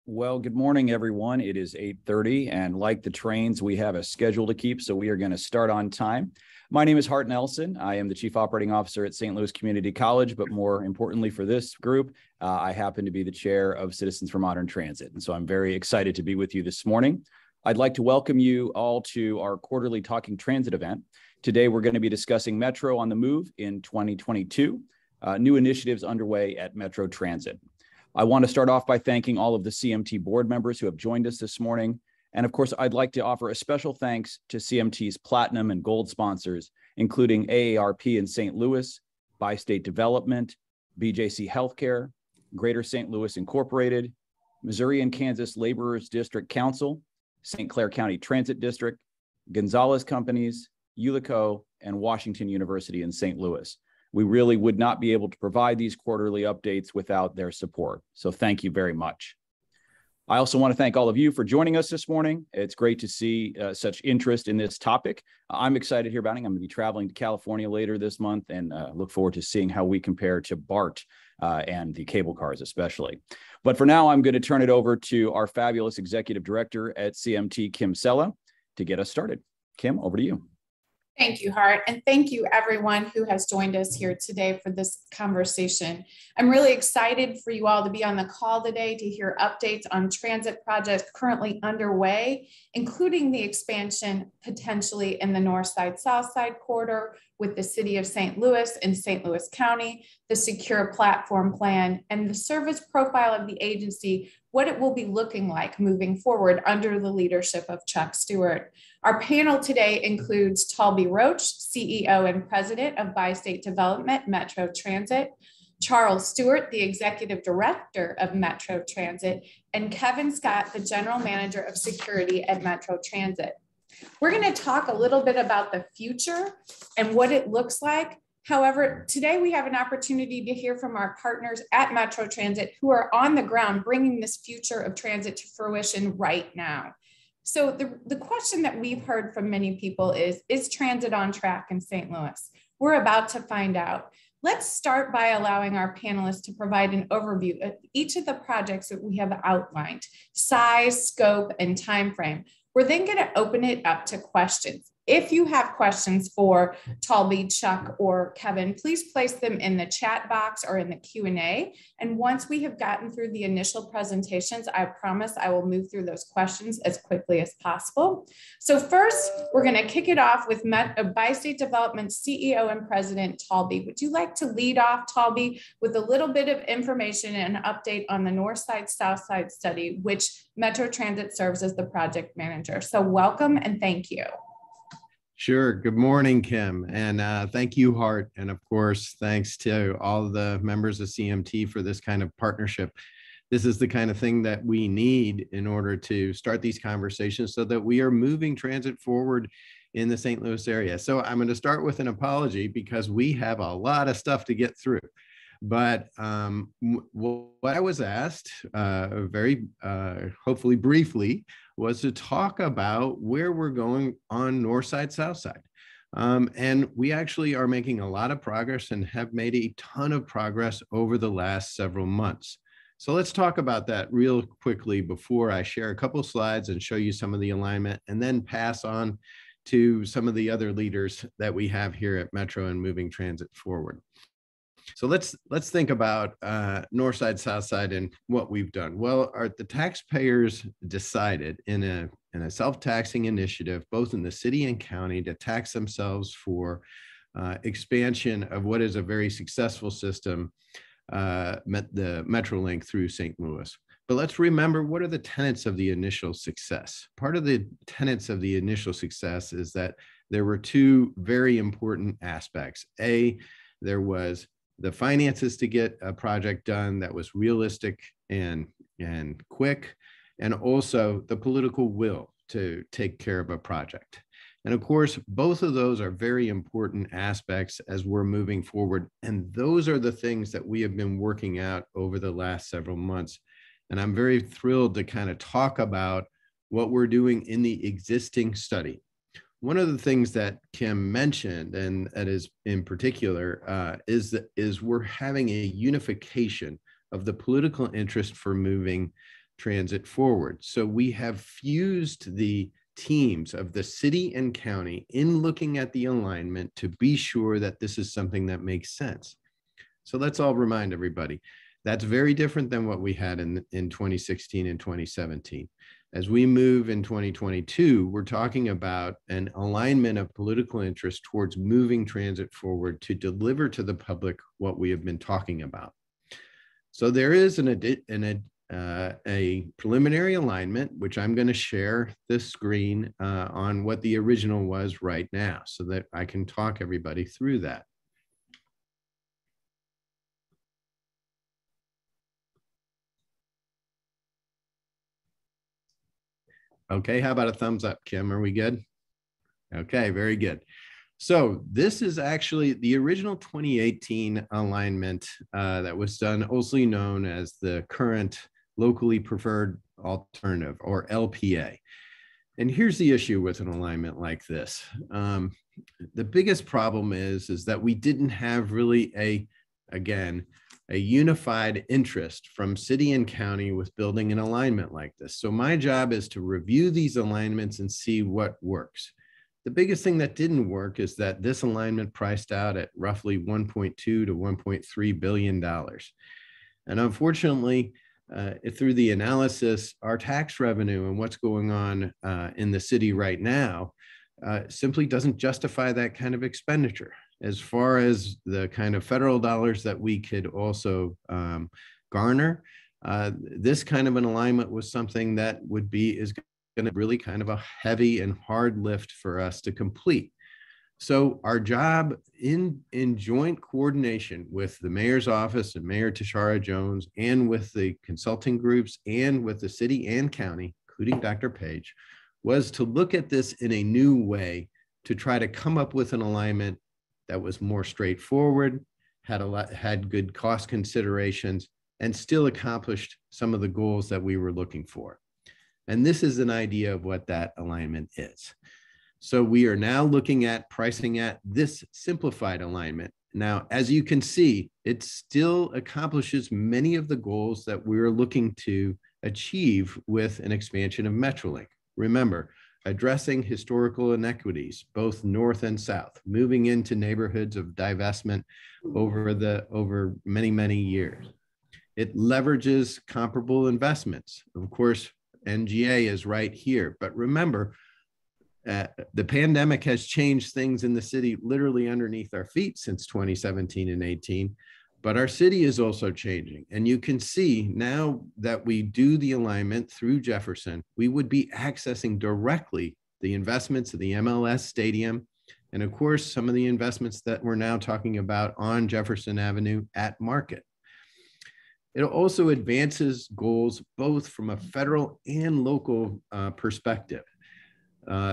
Well, good morning, everyone. It is 8:30, and like the trains, we have a schedule to keep, so we are going to start on time. My name is Hart Nelson. I am the Chief Operating Officer at St. Louis Community College, but more importantly for this group, I happen to be the Chair of Citizens for Modern Transit, and so I'm very excited to be with you this morning. I'd like to welcome you all to our quarterly Talking Transit event. Today, we're going to be discussing Metro on the Move in 2022, new initiatives underway at Metro Transit. I want to start off by thanking all of the CMT board members who have joined us this morning. And of course, I'd like to offer a special thanks to CMT's platinum and gold sponsors, including AARP in St. Louis, Bi-State Development, BJC Healthcare, Greater St. Louis Incorporated, Missouri and Kansas Laborers District Council, St. Clair County Transit District, Gonzalez Companies, Ulico, and Washington University in St. Louis. We really would not be able to provide these quarterly updates without their support. So thank you very much. I also want to thank all of you for joining us this morning. It's great to see such interest in this topic. I'm excited to hear about it. I'm going to be traveling to California later this month and look forward to seeing how we compare to BART and the cable cars especially. But for now, I'm going to turn it over to our fabulous executive director at CMT, Kim Sella, to get us started. Kim, over to you. Thank you, Hart, and thank you everyone who has joined us here today for this conversation. I'm really excited for you all to be on the call today to hear updates on transit projects currently underway, including the expansion potentially in the North Side, South Side corridor with the City of St. Louis and St. Louis County, the Secure Platform Plan, and the service profile of the agency, what it will be looking like moving forward under the leadership of Chuck Stewart. Our panel today includes Talby Roach, CEO and President of Bi-State Development, Metro Transit, Charles Stewart, the Executive Director of Metro Transit, and Kevin Scott, the General Manager of Security at Metro Transit. We're going to talk a little bit about the future and what it looks like. However, today we have an opportunity to hear from our partners at Metro Transit who are on the ground bringing this future of transit to fruition right now. So the question that we've heard from many people is transit on track in St. Louis? We're about to find out. Let's start by allowing our panelists to provide an overview of each of the projects that we have outlined, size, scope, and timeframe. We're then going to open it up to questions. If you have questions for Talby, Chuck, or Kevin, please place them in the chat box or in the Q&A. And once we have gotten through the initial presentations, I promise I will move through those questions as quickly as possible. So first, we're going to kick it off with Bi-State Development CEO and President Talby. Would you like to lead off, Talby, with a little bit of information and an update on the North Side, South Side study, which Metro Transit serves as the project manager? So welcome and thank you. Sure. Good morning, Kim. And thank you, Hart. And of course, thanks to all the members of CMT for this kind of partnership. This is the kind of thing that we need in order to start these conversations so that we are moving transit forward in the St. Louis area. So I'm going to start with an apology because we have a lot of stuff to get through. But what I was asked very hopefully briefly was to talk about where we're going on North Side, South Side. And we actually are making a lot of progress and have made a ton of progress over the last several months. So let's talk about that real quickly before I share a couple of slides and show you some of the alignment and then pass on to some of the other leaders that we have here at Metro and moving transit forward. So let's think about North Side, South Side, and what we've done. Well, the taxpayers decided in a self-taxing initiative, both in the city and county, to tax themselves for expansion of what is a very successful system, the MetroLink through St. Louis. But let's remember, what are the tenets of the initial success? Part of the tenets of the initial success is that there were two very important aspects. There was the finances to get a project done that was realistic and quick, and also the political will to take care of a project. And of course, both of those are very important aspects as we're moving forward. And those are the things that we have been working out over the last several months. And I'm very thrilled to kind of talk about what we're doing in the existing study. One of the things that Kim mentioned, and that is in particular, is we're having a unification of the political interest for moving transit forward. So we have fused the teams of the city and county in looking at the alignment to be sure that this is something that makes sense. So let's all remind everybody, that's very different than what we had in 2016 and 2017. As we move in 2022, we're talking about an alignment of political interest towards moving transit forward to deliver to the public what we have been talking about. So there is a preliminary alignment, which I'm going to share the screen on what the original was right now so that I can talk everybody through that. Okay, how about a thumbs up, Kim? Are we good? Okay, very good. So this is actually the original 2018 alignment that was done, also known as the current locally preferred alternative, or LPA. And here's the issue with an alignment like this. The biggest problem is that we didn't have really a unified interest from city and county with building an alignment like this. So my job is to review these alignments and see what works. The biggest thing that didn't work is that this alignment priced out at roughly $1.2 to $1.3 billion. And unfortunately, through the analysis, our tax revenue and what's going on in the city right now simply doesn't justify that kind of expenditure. As far as the kind of federal dollars that we could also garner, this kind of an alignment was something that is going to really kind of a heavy and hard lift for us to complete. So our job in joint coordination with the mayor's office and Mayor Tashara Jones and with the consulting groups and with the city and county, including Dr. Page, was to look at this in a new way to try to come up with an alignment that was more straightforward, had good cost considerations, and still accomplished some of the goals that we were looking for. And this is an idea of what that alignment is. So we are now looking at pricing at this simplified alignment. Now, as you can see, it still accomplishes many of the goals that we're looking to achieve with an expansion of MetroLink. Remember, addressing historical inequities, both north and south, moving into neighborhoods of divestment over many, many years. It leverages comparable investments. Of course, NGA is right here, but remember, the pandemic has changed things in the city literally underneath our feet since 2017 and 18, but our city is also changing. And you can see now that we do the alignment through Jefferson, we would be accessing directly the investments of the MLS Stadium, and of course, some of the investments that we're now talking about on Jefferson Avenue at Market. It also advances goals both from a federal and local perspective.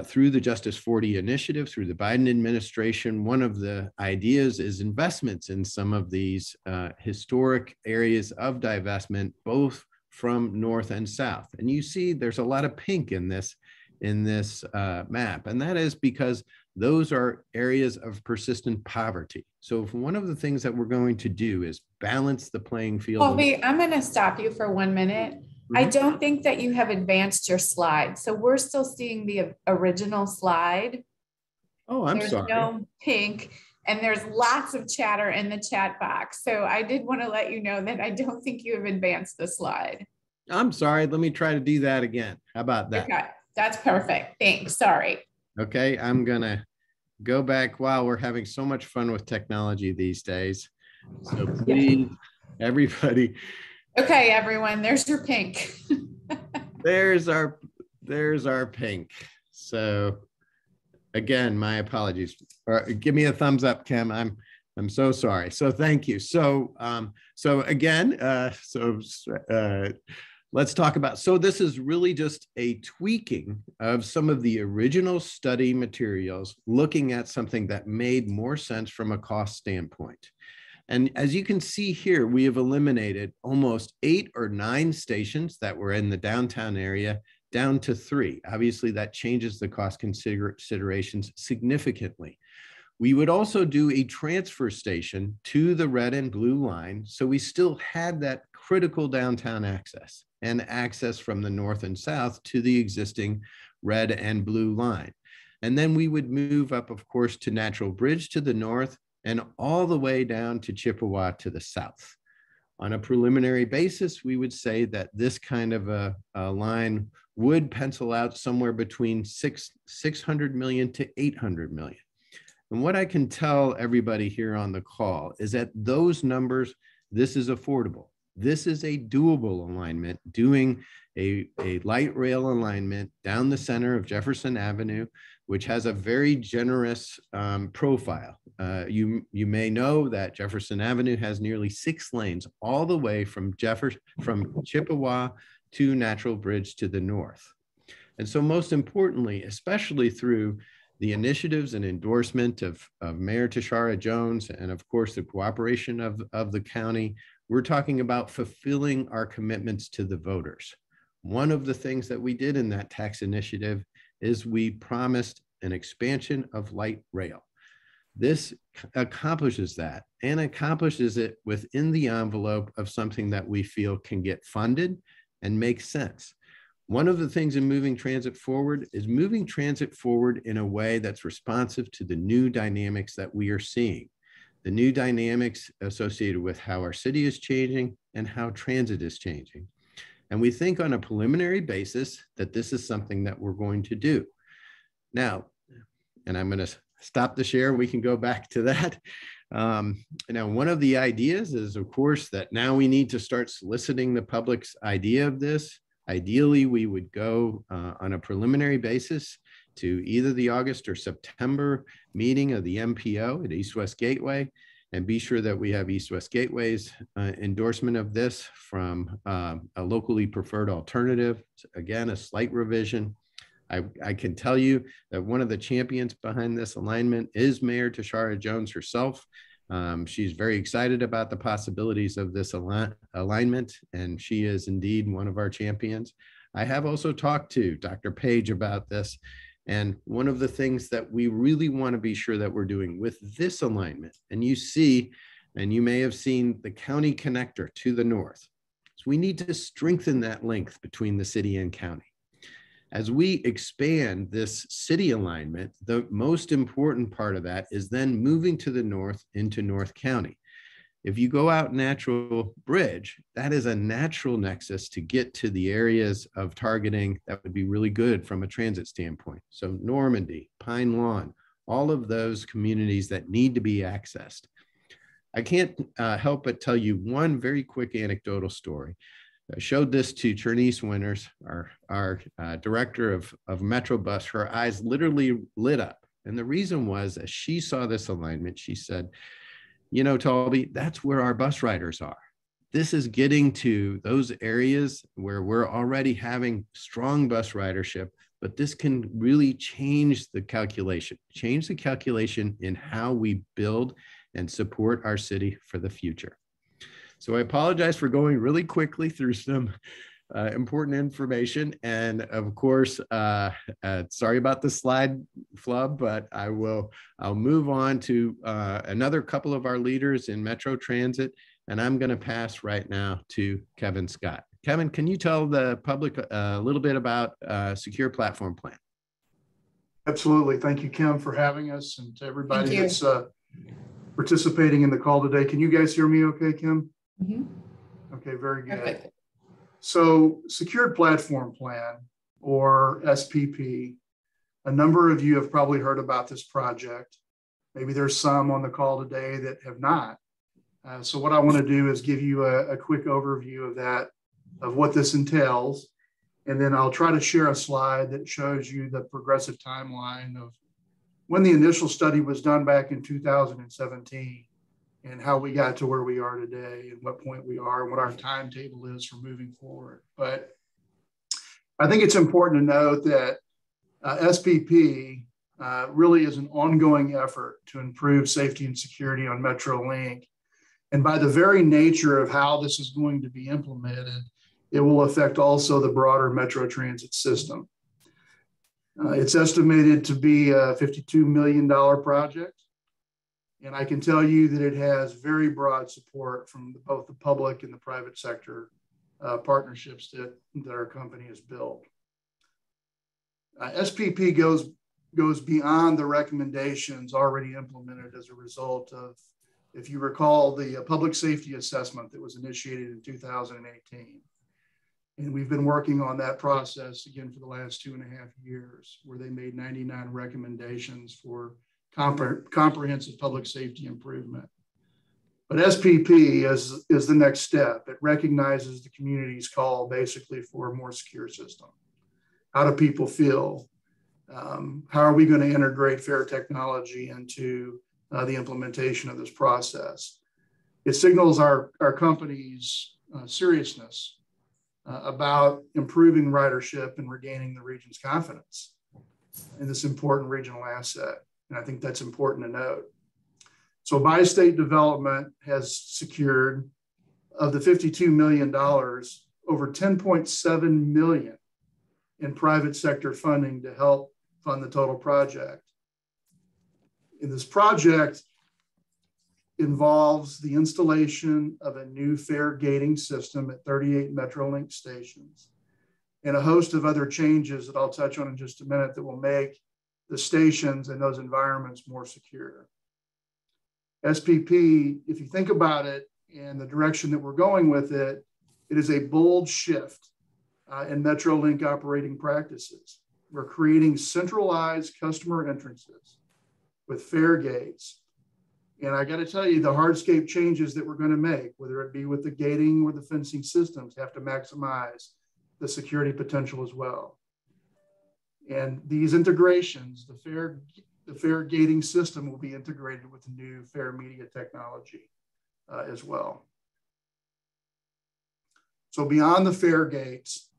Through the Justice 40 initiative, through the Biden administration, one of the ideas is investments in some of these historic areas of divestment, both from north and south. And you see there's a lot of pink in this map, and that is because those are areas of persistent poverty. So one of the things that we're going to do is balance the playing field. Colby, I'm going to stop you for 1 minute. I don't think that you have advanced your slide. So we're still seeing the original slide. Oh, I'm sorry. There's no pink, and there's lots of chatter in the chat box. So I did want to let you know that I don't think you have advanced the slide. I'm sorry. Let me try to do that again. How about that? Okay, that's perfect. Thanks. Sorry. Okay, I'm going to go back. Wow, we're having so much fun with technology these days. So please, everybody. Okay, everyone, there's your pink. there's our pink. So again, my apologies. Give me a thumbs up, Kim. I'm so sorry. So thank you. So again, Let's talk about, so this is really just a tweaking of some of the original study materials, looking at something that made more sense from a cost standpoint. And as you can see here, we have eliminated almost 8 or 9 stations that were in the downtown area down to 3. Obviously, that changes the cost considerations significantly. We would also do a transfer station to the red and blue line, so we still had that critical downtown access and access from the north and south to the existing red and blue line. And then we would move up, of course, to Natural Bridge to the north and all the way down to Chippewa to the south. On a preliminary basis, we would say that this kind of a line would pencil out somewhere between 600 million to 800 million. And what I can tell everybody here on the call is that those numbers, this is affordable. This is a doable alignment, doing a light rail alignment down the center of Jefferson Avenue, which has a very generous profile. You may know that Jefferson Avenue has nearly 6 lanes all the way from Chippewa to Natural Bridge to the north. And so most importantly, especially through the initiatives and endorsement of Mayor Tashara Jones, and of course the cooperation of the county, we're talking about fulfilling our commitments to the voters. One of the things that we did in that tax initiative is we promised an expansion of light rail. This accomplishes that, and accomplishes it within the envelope of something that we feel can get funded and make sense. One of the things in moving transit forward is moving transit forward in a way that's responsive to the new dynamics that we are seeing. The new dynamics associated with how our city is changing and how transit is changing. And we think on a preliminary basis that this is something that we're going to do. Now, and I'm going to stop the share, we can go back to that. Now, one of the ideas is, of course, that now we need to start soliciting the public's idea of this. Ideally, we would go on a preliminary basis to either the August or September meeting of the MPO at East West Gateway, and be sure that we have East West Gateway's endorsement of this from a locally preferred alternative. Again, a slight revision. I can tell you that one of the champions behind this alignment is Mayor Tashara Jones herself. She's very excited about the possibilities of this alignment, and she is indeed one of our champions. I have also talked to Dr. Page about this, and one of the things that we really want to be sure that we're doing with this alignment, and you see, and you may have seen the county connector to the north. So we need to strengthen that link between the city and county. As we expand this city alignment, the most important part of that is then moving to the north into North County. If you go out Natural Bridge, that is a natural nexus to get to the areas of targeting that would be really good from a transit standpoint. So Normandy, Pine Lawn, all of those communities that need to be accessed. I can't help but tell you one very quick anecdotal story. I showed this to Chernice Winters, our director of Metro Bus. Her eyes literally lit up. And the reason was, as she saw this alignment, she said, you know, Toby, that's where our bus riders are. This is getting to those areas where we're already having strong bus ridership, but this can really change the calculation in how we build and support our city for the future. So I apologize for going really quickly through some important information. And of course, sorry about the slide flub, but I'll move on to another couple of our leaders in Metro Transit. And I'm going to pass right now to Kevin Scott. Kevin, can you tell the public a little bit about Secure Platform Plan? Absolutely. Thank you, Kim, for having us, and to everybody that's participating in the call today. Can you guys hear me okay, Kim? Mm-hmm. Okay, very good. Perfect. So Secured Platform Plan, or SPP, a number of you have probably heard about this project. Maybe there's some on the call today that have not. So what I want to do is give you a quick overview of that, of what this entails. And then I'll try to share a slide that shows you the progressive timeline of when the initial study was done back in 2017 and how we got to where we are today and what point we are and what our timetable is for moving forward. But I think it's important to note that SPP really is an ongoing effort to improve safety and security on MetroLink. And by the very nature of how this is going to be implemented, it will affect also the broader Metro Transit system. It's estimated to be a $52 million project. And I can tell you that it has very broad support from both the public and the private sector partnerships that our company has built. SPP goes beyond the recommendations already implemented as a result of, if you recall, the public safety assessment that was initiated in 2018. And we've been working on that process again for the last 2.5 years, where they made 99 recommendations for comprehensive public safety improvement. But SPP is the next step. It recognizes the community's call basically for a more secure system. How do people feel? How are we going to integrate fair technology into the implementation of this process? It signals our company's seriousness about improving ridership and regaining the region's confidence in this important regional asset. And I think that's important to note. So bi-state development has secured, of the $52 million, over $10.7 million in private sector funding to help fund the total project. And this project involves the installation of a new fare gating system at 38 MetroLink stations and a host of other changes that I'll touch on in just a minute that will make the stations and those environments more secure. SPP, if you think about it and the direction that we're going with it, it is a bold shift in MetroLink operating practices. We're creating centralized customer entrances with fare gates. And I got to tell you, the hardscape changes that we're going to make, whether it be with the gating or the fencing systems, have to maximize the security potential as well. And these integrations, the fare gating system will be integrated with the new fare media technology as well. So beyond the fare gates,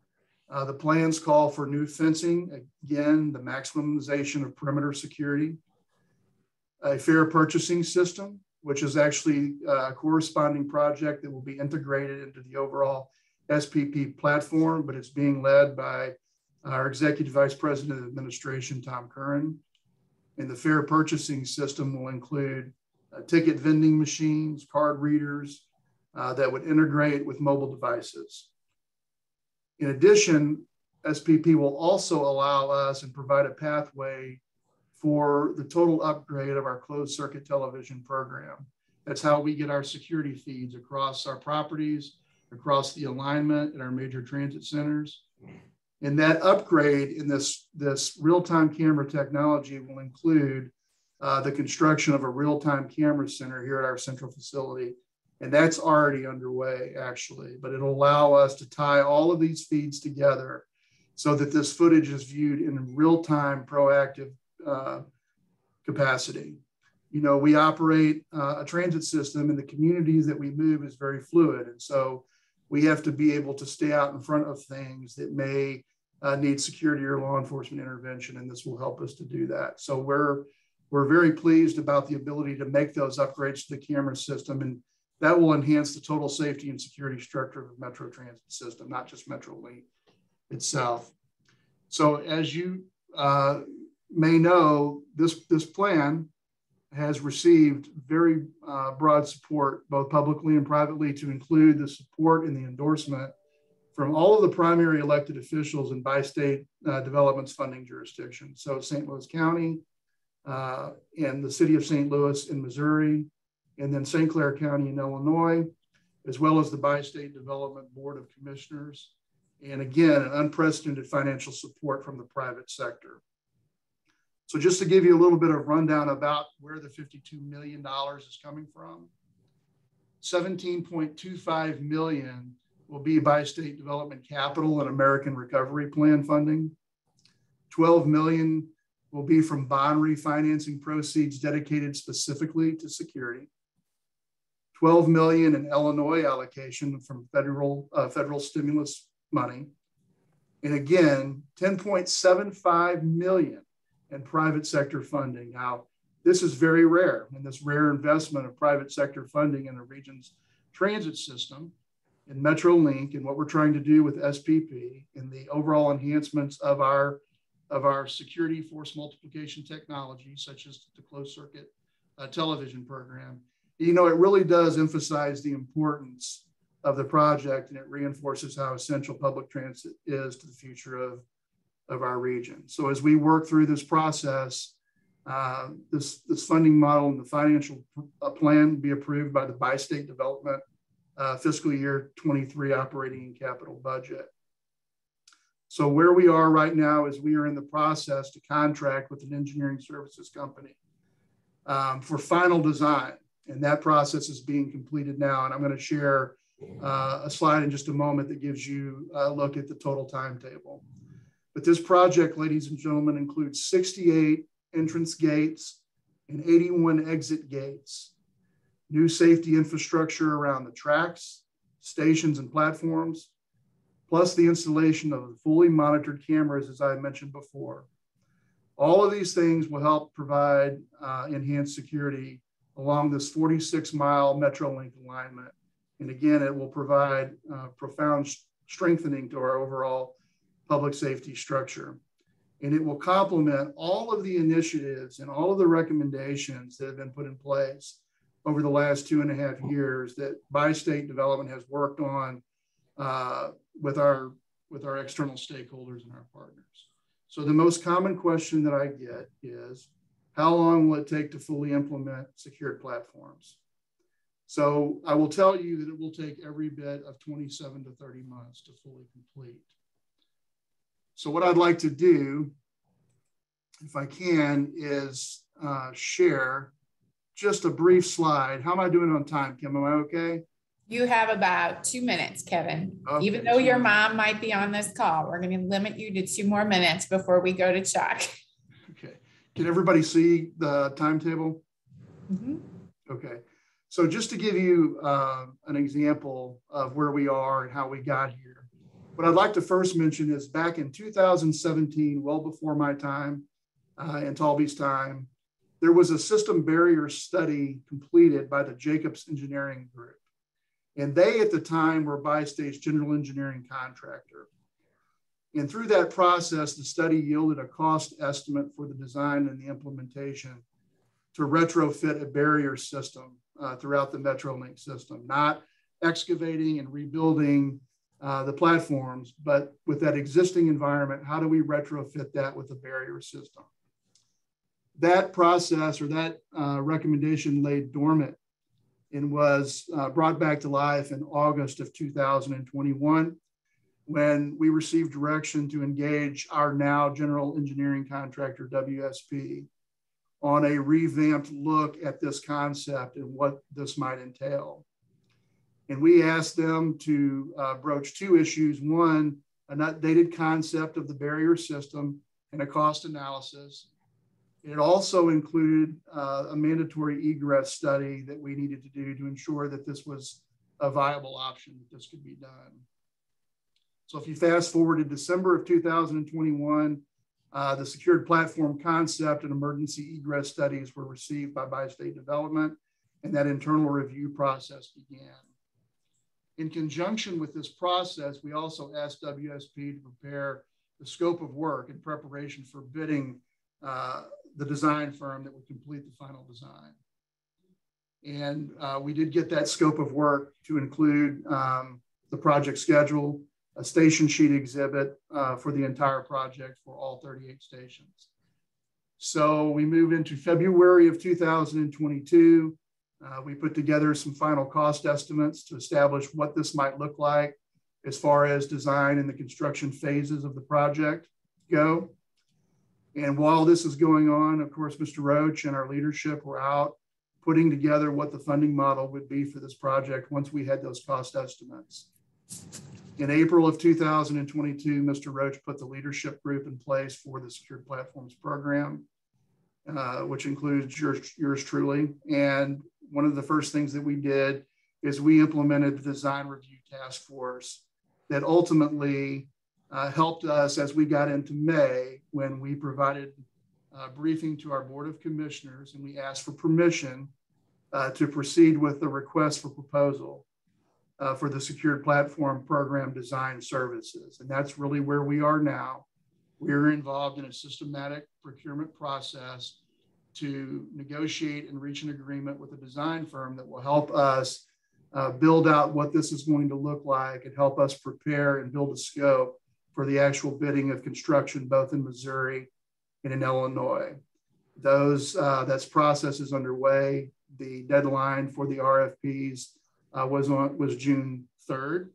the plans call for new fencing, again, the maximization of perimeter security, a fare purchasing system, which is actually a corresponding project that will be integrated into the overall SPP platform, but it's being led by our Executive Vice President of Administration, Tom Curran. And the fare purchasing system will include ticket vending machines, card readers that would integrate with mobile devices. In addition, SPP will also allow us and provide a pathway for the total upgrade of our closed circuit television program. That's how we get our security feeds across our properties, across the alignment at our major transit centers. And that upgrade in this real-time camera technology will include the construction of a real-time camera center here at our central facility. And that's already underway, actually, but it'll allow us to tie all of these feeds together so that this footage is viewed in real-time proactive capacity. You know, we operate a transit system, and the communities that we move is very fluid. And so we have to be able to stay out in front of things that may need security or law enforcement intervention, and this will help us to do that. So we're very pleased about the ability to make those upgrades to the camera system, and that will enhance the total safety and security structure of the Metro Transit system, not just MetroLink itself. So as you may know, this plan has received very broad support, both publicly and privately, to include the support and the endorsement from all of the primary elected officials in bi-state development's funding jurisdiction. So St. Louis County and the city of St. Louis in Missouri, and then St. Clair County in Illinois, as well as the Bi-State Development Board of Commissioners. And again, an unprecedented financial support from the private sector. So just to give you a little bit of rundown about where the $52 million is coming from, $17.25 million will be Bi-State Development Capital and American Recovery Plan funding. $12 million will be from bond refinancing proceeds dedicated specifically to security. $12 million in Illinois allocation from federal stimulus money, and again, $10.75 million in private sector funding. Now, this is very rare, and this rare investment of private sector funding in the region's transit system, in MetroLink, and what we're trying to do with SPP, and the overall enhancements of our security force multiplication technology, such as the closed circuit television program. You know, it really does emphasize the importance of the project, and it reinforces how essential public transit is to the future of our region. So as we work through this process, this funding model and the financial plan be approved by the Bi-State Development fiscal year 23 operating and capital budget. So where we are right now is we are in the process to contract with an engineering services company for final design. And that process is being completed now. And I'm going to share a slide in just a moment that gives you a look at the total timetable. But this project, ladies and gentlemen, includes 68 entrance gates and 81 exit gates, new safety infrastructure around the tracks, stations, and platforms, plus the installation of fully monitored cameras, as I mentioned before. All of these things will help provide enhanced security along this 46-mile MetroLink alignment. And again, it will provide profound strengthening to our overall public safety structure. And it will complement all of the initiatives and all of the recommendations that have been put in place over the last 2.5 years that Bi-State Development has worked on with our external stakeholders and our partners. So the most common question that I get is, how long will it take to fully implement secured platforms? So I will tell you that it will take every bit of 27 to 30 months to fully complete. So what I'd like to do, if I can, is share just a brief slide. How am I doing on time, Kim? Am I okay? You have about 2 minutes, Kevin. Okay, even though your mom might be on this call, we're going to limit you to 2 more minutes before we go to Chuck. Okay. Can everybody see the timetable? Mm-hmm. Okay. So just to give you an example of where we are and how we got here, what I'd like to first mention is back in 2017, well before my time and Talby's time, there was a system barrier study completed by the Jacobs Engineering Group. And they, at the time, were Bi-State's general engineering contractor. And through that process, the study yielded a cost estimate for the design and the implementation to retrofit a barrier system throughout the MetroLink system, not excavating and rebuilding the platforms, but with that existing environment, how do we retrofit that with a barrier system? That process or that recommendation lay dormant and was brought back to life in August of 2021, when we received direction to engage our now general engineering contractor, WSP, on a revamped look at this concept and what this might entail. And we asked them to broach 2 issues. One, an updated concept of the barrier system and a cost analysis. It also included a mandatory egress study that we needed to do to ensure that this was a viable option, that this could be done. So if you fast forward to December of 2021, the secured platform concept and emergency egress studies were received by Bi-State Development, and that internal review process began. In conjunction with this process, we also asked WSP to prepare the scope of work in preparation for bidding the design firm that would complete the final design. And we did get that scope of work to include the project schedule, a station sheet exhibit for the entire project for all 38 stations. So we moved into February of 2022. We put together some final cost estimates to establish what this might look like as far as design and the construction phases of the project go. And while this is going on, of course, Mr. Roach and our leadership were out putting together what the funding model would be for this project once we had those cost estimates. In April of 2022, Mr. Roach put the leadership group in place for the Secured Platforms program. which includes yours truly. And one of the first things that we did is we implemented the design review task force that ultimately helped us as we got into May, when we provided a briefing to our Board of Commissioners and we asked for permission to proceed with the request for proposal for the Secured Platform Program Design Services. And that's really where we are now. We're involved in a systematic procurement process to negotiate and reach an agreement with a design firm that will help us build out what this is going to look like and help us prepare and build a scope for the actual bidding of construction, both in Missouri and in Illinois. That process is underway. The deadline for the RFPs was June 3rd.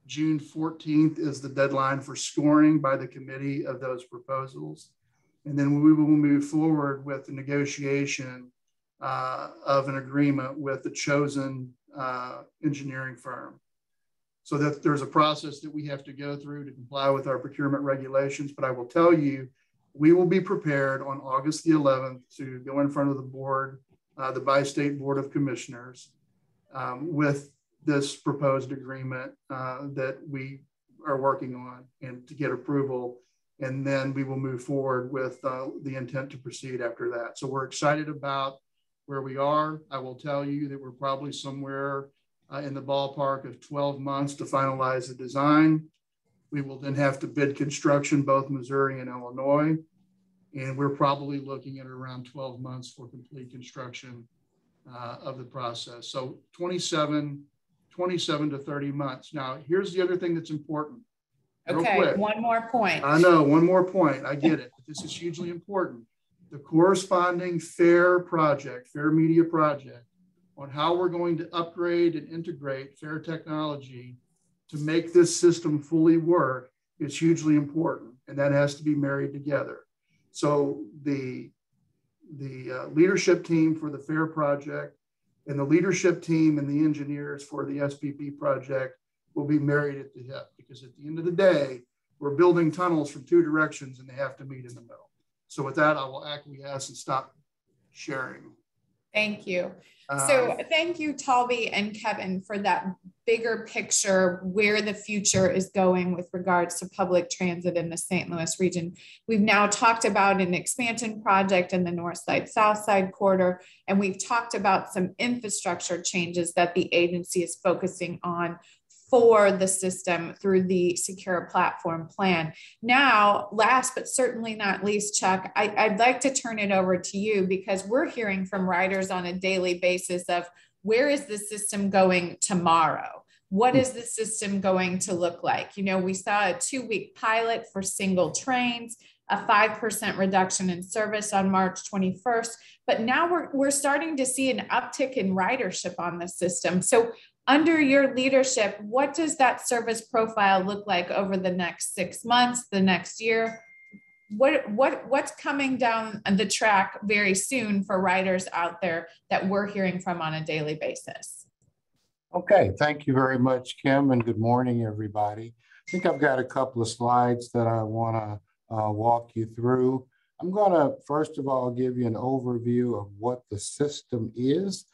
June 14th is the deadline for scoring by the committee of those proposals. And then we will move forward with the negotiation of an agreement with the chosen engineering firm. So that there's a process that we have to go through to comply with our procurement regulations. But I will tell you, we will be prepared on August the 11th to go in front of the board, the Bi-State Board of Commissioners, with this proposed agreement that we are working on and to get approval. And then we will move forward with the intent to proceed after that. So we're excited about where we are. I will tell you that we're probably somewhere in the ballpark of 12 months to finalize the design. We will then have to bid construction, both Missouri and Illinois. And we're probably looking at around 12 months for complete construction of the process. So 27 to 30 months. Now, here's the other thing that's important. Okay, one more point. I know, one more point. I get it. But this is hugely important. The corresponding FAIR project, FAIR Media project, on how we're going to upgrade and integrate FAIR technology to make this system fully work is hugely important. And that has to be married together. So the leadership team for the FAIR project and the leadership team and the engineers for the SPP project will be married at the hip, because at the end of the day, we're building tunnels from two directions and they have to meet in the middle. So with that, I will acquiesce and stop sharing. Thank you. So thank you, Talby and Kevin, for that bigger picture where the future is going with regards to public transit in the St. Louis region. We've now talked about an expansion project in the North Side, South Side corridor, and we've talked about some infrastructure changes that the agency is focusing on for the system through the Secure Platform Plan. Now, last but certainly not least, Chuck, I'd like to turn it over to you, because we're hearing from riders on a daily basis of where is the system going tomorrow? What is the system going to look like? You know, we saw a 2-week pilot for single trains, a 5% reduction in service on March 21st, but now we're starting to see an uptick in ridership on the system. So under your leadership, what does that service profile look like over the next 6 months, the next year? What's coming down the track very soon for riders out there that we're hearing from on a daily basis? Okay, thank you very much, Kim, and good morning, everybody. I think I've got a couple of slides that I want to walk you through. I'm going to, first of all, give you an overview of what the system is.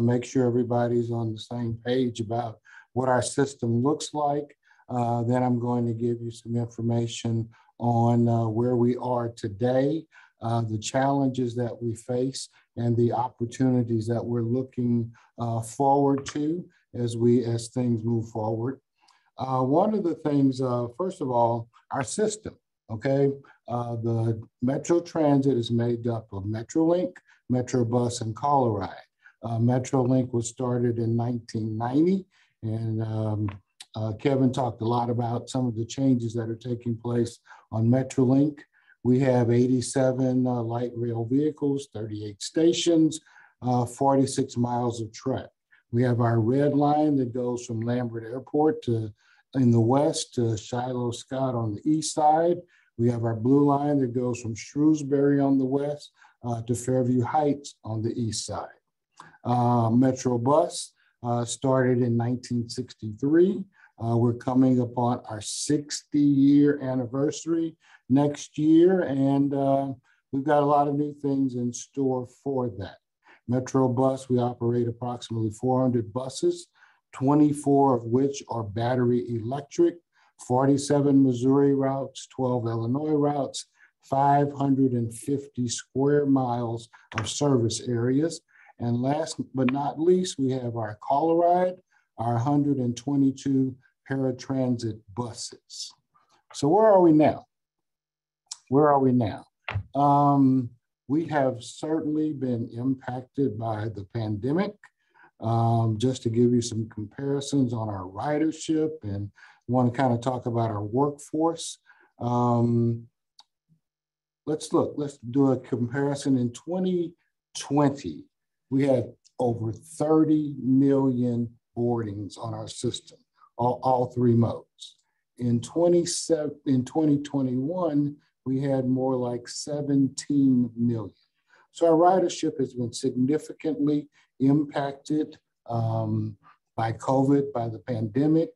Make sure everybody's on the same page about what our system looks like. Then I'm going to give you some information on where we are today, the challenges that we face, and the opportunities that we're looking forward to as things move forward. One of the things, first of all, our system, okay? The Metro Transit is made up of MetroLink, Metrobus, and Colorado. MetroLink was started in 1990, and Kevin talked a lot about some of the changes that are taking place on MetroLink. We have 87 light rail vehicles, 38 stations, 46 miles of track. We have our red line that goes from Lambert Airport in the west to Shiloh Scott on the east side. We have our blue line that goes from Shrewsbury on the west to Fairview Heights on the east side. Metrobus started in 1963. We're coming upon our 60-year anniversary next year, and we've got a lot of new things in store for that. Metro Bus, we operate approximately 400 buses, 24 of which are battery electric, 47 Missouri routes, 12 Illinois routes, 550 square miles of service areas. And last but not least, we have our Coloride, our 122 paratransit buses. So where are we now? Where are we now? We have certainly been impacted by the pandemic. Just to give you some comparisons on our ridership, and want to kind of talk about our workforce. Let's do a comparison. In 2020, we had over 30 million boardings on our system, all three modes. In 2021, we had more like 17 million. So our ridership has been significantly impacted by COVID, by the pandemic.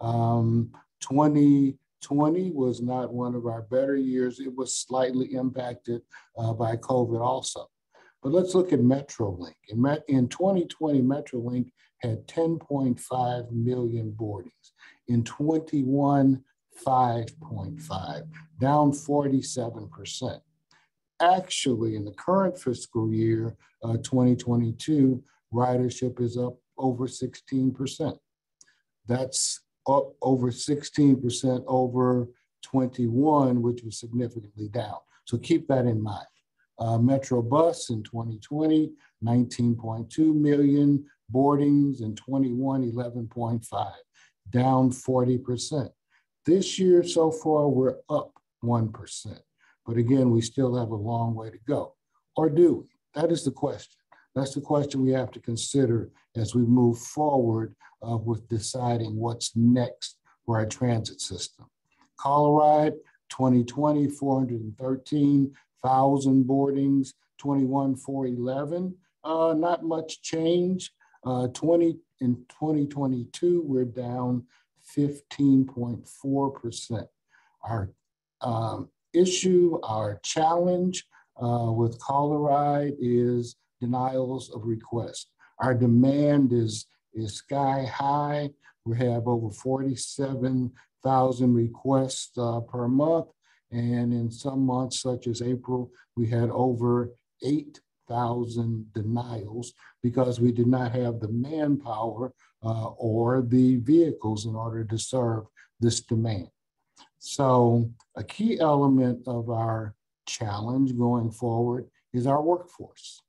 2020 was not one of our better years. It was slightly impacted by COVID also. But let's look at MetroLink. In 2020, MetroLink had 10.5 million boardings. In 21, 5.5, down 47%. Actually, in the current fiscal year, 2022, ridership is up over 16%. That's up over 16% over 21, which was significantly down. So keep that in mind. Metro Bus in 2020, 19.2 million boardings, in 21, 11.5, down 40%. This year so far, we're up 1%. But again, we still have a long way to go. Or do we? That is the question. That's the question we have to consider as we move forward with deciding what's next for our transit system. Coloride, 2020, 413,000 boardings, 21, 411. Not much change. In 2022, we're down 15.4%. Our issue, our challenge with Coloride is denials of request. Our demand is sky high. We have over 47,000 requests per month. And in some months, such as April, we had over 8,000 denials because we did not have the manpower or the vehicles in order to serve this demand. So a key element of our challenge going forward is our workforce.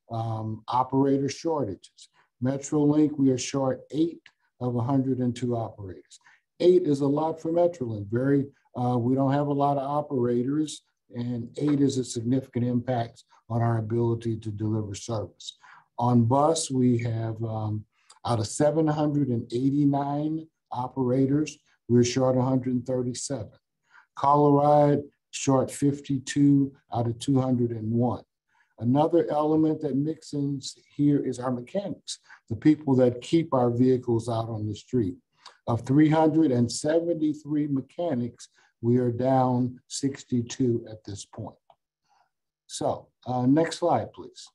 Operator shortages. MetroLink, we are short 8 of 102 operators. 8 is a lot for MetroLink. We don't have a lot of operators, and 8 is a significant impact on our ability to deliver service. On bus, we have out of 789 operators, we're short 137. Coloride, short 52 out of 201. Another element that mixes here is our mechanics, the people that keep our vehicles out on the street. Of 373 mechanics, we are down 62 at this point. So next slide, please.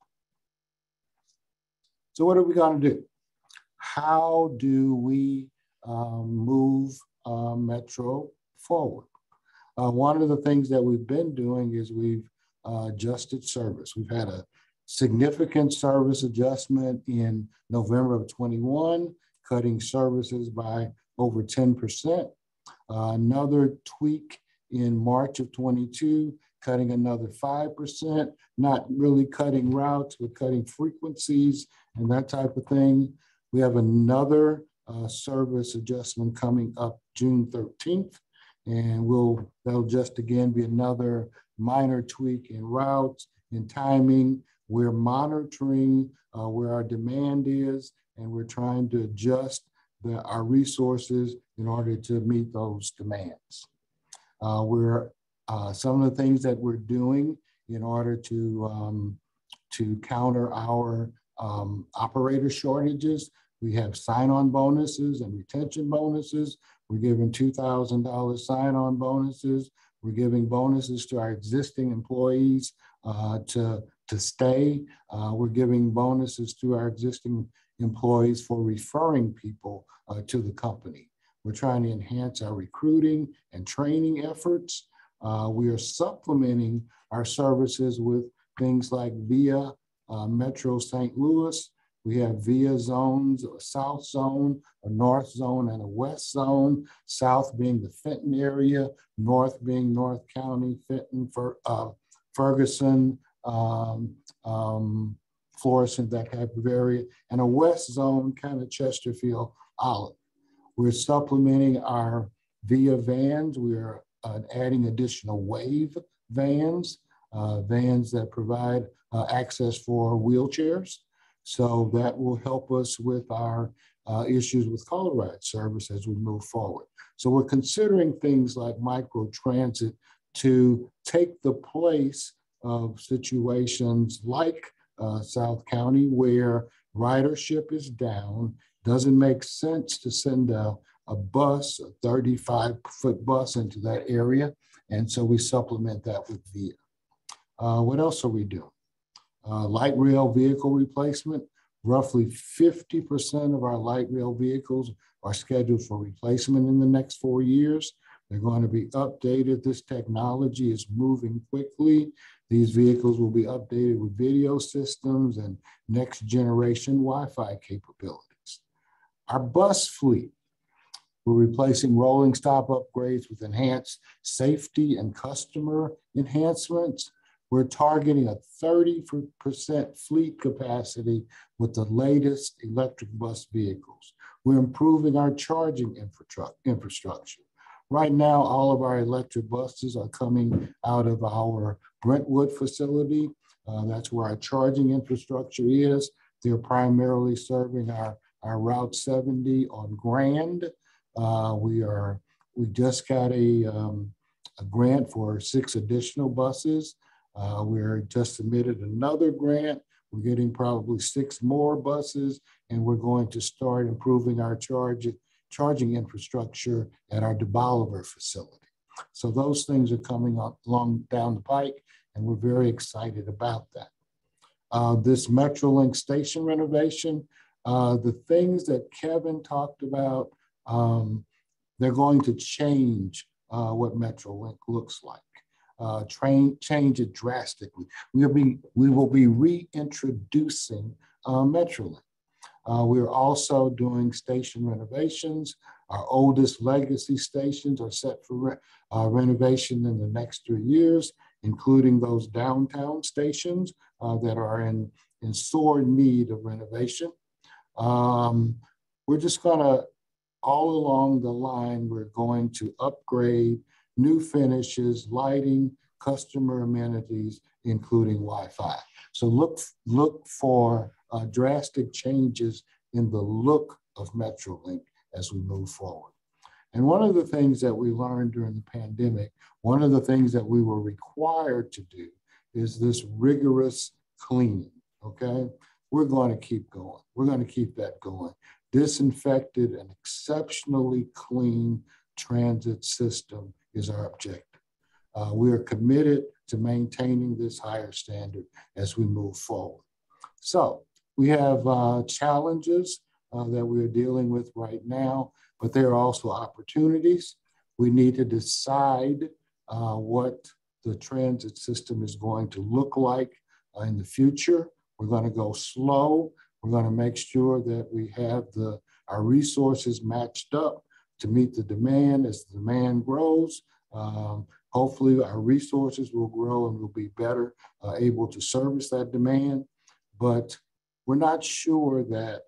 So what are we going to do? How do we move Metro forward? One of the things that we've been doing is we've adjusted service. We've had a significant service adjustment in November of 21, cutting services by over 10%. Another tweak in March of 22, cutting another 5%, not really cutting routes, but cutting frequencies and that type of thing. We have another service adjustment coming up June 13th, and that'll just again be another minor tweak in routes, in timing. We're monitoring where our demand is, and we're trying to adjust our resources in order to meet those demands. Some of the things that we're doing in order to counter our operator shortages, we have sign-on bonuses and retention bonuses. We're giving $2,000 sign-on bonuses. We're giving bonuses to our existing employees to stay. We're giving bonuses to our existing employees for referring people to the company. We're trying to enhance our recruiting and training efforts. We are supplementing our services with things like via Metro St. Louis. We have via zones, a South Zone, a North Zone, and a West Zone. South being the Fenton area, North being North County, Fenton, Ferguson, Florissant, that type of area, and a West Zone, kind of Chesterfield, Olive. We're supplementing our via vans. We are adding additional wave vans, vans that provide access for wheelchairs. So that will help us with our issues with call ride service as we move forward. So we're considering things like micro-transit to take the place of situations like South County where ridership is down. Doesn't make sense to send a bus, a 35-foot bus into that area. And so we supplement that with VIA. What else are we doing? Light rail vehicle replacement. Roughly 50% of our light rail vehicles are scheduled for replacement in the next 4 years. They're going to be updated. This technology is moving quickly. These vehicles will be updated with video systems and next generation Wi-Fi capabilities. Our bus fleet, we're replacing rolling stop upgrades with enhanced safety and customer enhancements. We're targeting a 30% fleet capacity with the latest electric bus vehicles. We're improving our charging infrastructure. Right now, all of our electric buses are coming out of our Brentwood facility. That's where our charging infrastructure is. They're primarily serving our Route 70 on Grand. We just got a grant for 6 additional buses. We're just submitted another grant. We're getting probably 6 more buses, and we're going to start improving our charging infrastructure at our DeBoliver facility. So those things are coming up along down the pike, and we're very excited about that. This MetroLink station renovation, the things that Kevin talked about, they're going to change what MetroLink looks like. Change it drastically. We will be reintroducing MetroLink. We're also doing station renovations. Our oldest legacy stations are set for renovation in the next 3 years, including those downtown stations that are in sore need of renovation. We're just gonna, all along the line, we're going to upgrade new finishes, lighting, customer amenities, including Wi-Fi. So look for drastic changes in the look of MetroLink as we move forward. And one of the things that we learned during the pandemic, one of the things that we were required to do is this rigorous cleaning, okay? We're going to keep going. We're going to keep that going. Disinfected and exceptionally clean transit system is our objective. We are committed to maintaining this higher standard as we move forward. So we have challenges that we're dealing with right now, but there are also opportunities. We need to decide what the transit system is going to look like in the future. We're going to go slow. We're going to make sure that we have our resources matched up to meet the demand. As the demand grows, hopefully our resources will grow and we'll be better able to service that demand. But we're not sure that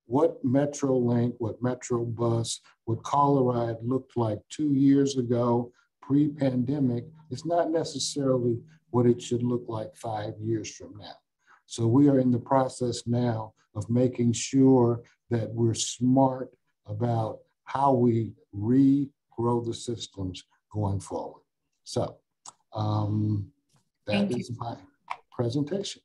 what MetroLink, what MetroBus, what Colorado looked like 2 years ago, pre-pandemic, is not necessarily what it should look like 5 years from now. So we are in the process now of making sure that we're smart about how we regrow the systems going forward. So that is my presentation.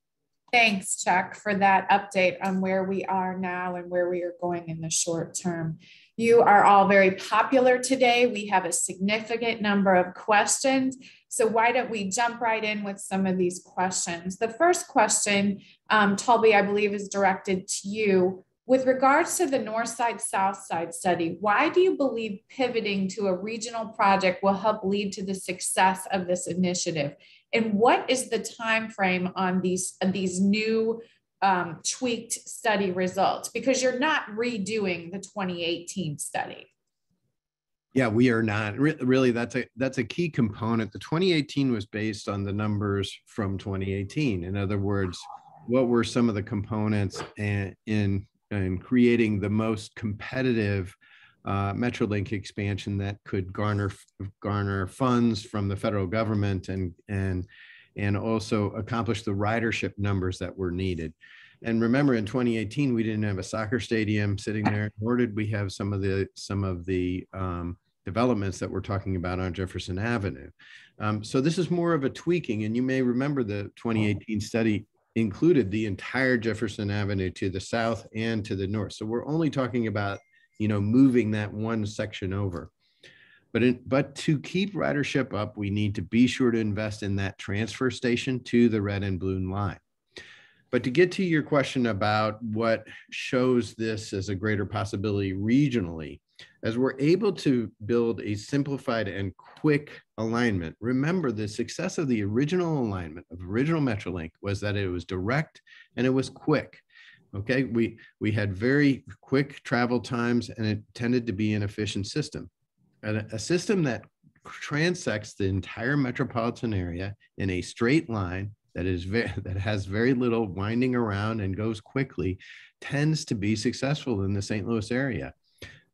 Thanks, Chuck, for that update on where we are now and where we are going in the short term. You are all very popular today. We have a significant number of questions. So why don't we jump right in with some of these questions? The first question, Tolby, I believe is directed to you. With regards to the North Side, South Side study, why do you believe pivoting to a regional project will help lead to the success of this initiative? And what is the time frame on these new tweaked study results? Because you're not redoing the 2018 study. Yeah, we are not. Really, that's a key component. The 2018 was based on the numbers from 2018. In other words, what were some of the components in creating the most competitive MetroLink expansion that could garner funds from the federal government and also accomplish the ridership numbers that were needed. And remember, in 2018, we didn't have a soccer stadium sitting there, nor did we have some of the developments that we're talking about on Jefferson Avenue. So this is more of a tweaking, and you may remember the 2018 study included the entire Jefferson Avenue to the south and to the north. So we're only talking about, moving that one section over. But to keep ridership up, we need to be sure to invest in that transfer station to the red and blue line. But to get to your question about what shows this as a greater possibility regionally, as we're able to build a simplified and quick alignment, remember the success of the original alignment of original MetroLink was that it was direct and it was quick. Okay, we had very quick travel times and it tended to be an efficient system. And a system that transects the entire metropolitan area in a straight line that has very little winding around and goes quickly tends to be successful in the St. Louis area.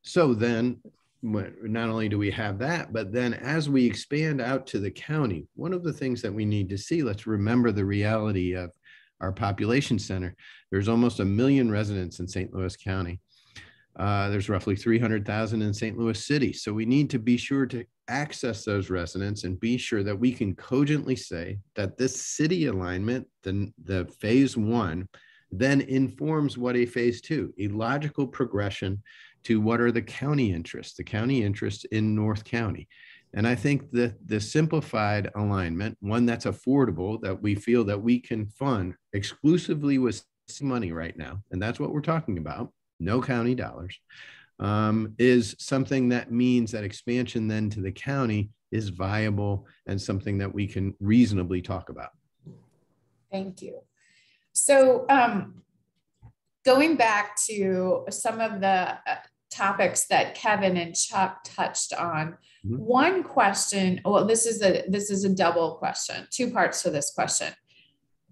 So then not only do we have that, but then as we expand out to the county, one of the things that we need to see, let's remember the reality of our population center. There's almost 1 million residents in St. Louis County. There's roughly 300,000 in St. Louis City. So we need to be sure to access those residents and be sure that we can cogently say that this city alignment, the phase 1, then informs what a phase 2, a logical progression to what are the county interests in North County. And I think that the simplified alignment, one that's affordable, that we feel that we can fund exclusively with money right now, and that's what we're talking about, no county dollars, is something that means that expansion then to the county is viable and something that we can reasonably talk about. Thank you. So going back to some of the topics that Kevin and Chuck touched on, one question, well, this is a double question, 2 parts to this question.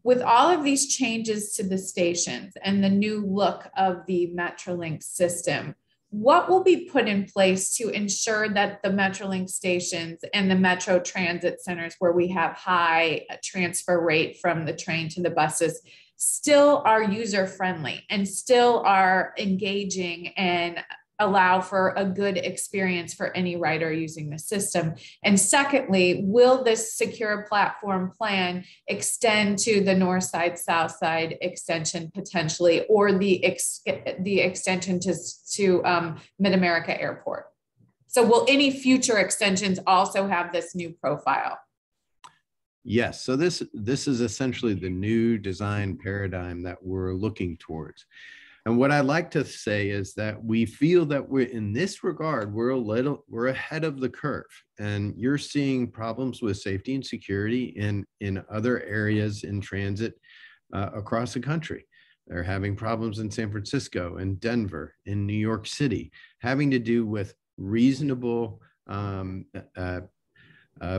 With all of these changes to the stations and the new look of the MetroLink system, what will be put in place to ensure that the MetroLink stations and the Metro transit centers where we have high transfer rate from the train to the buses still are user-friendly and still are engaging and allow for a good experience for any rider using the system? And secondly, will this secure platform plan extend to the north side, south side extension potentially, or the extension to Mid-America Airport? So will any future extensions also have this new profile? Yes, so this is essentially the new design paradigm that we're looking towards. And what I like to say is that we feel that we're in this regard, we're ahead of the curve, and you're seeing problems with safety and security in other areas in transit across the country. They're having problems in San Francisco, in Denver, in New York City, having to do with reasonable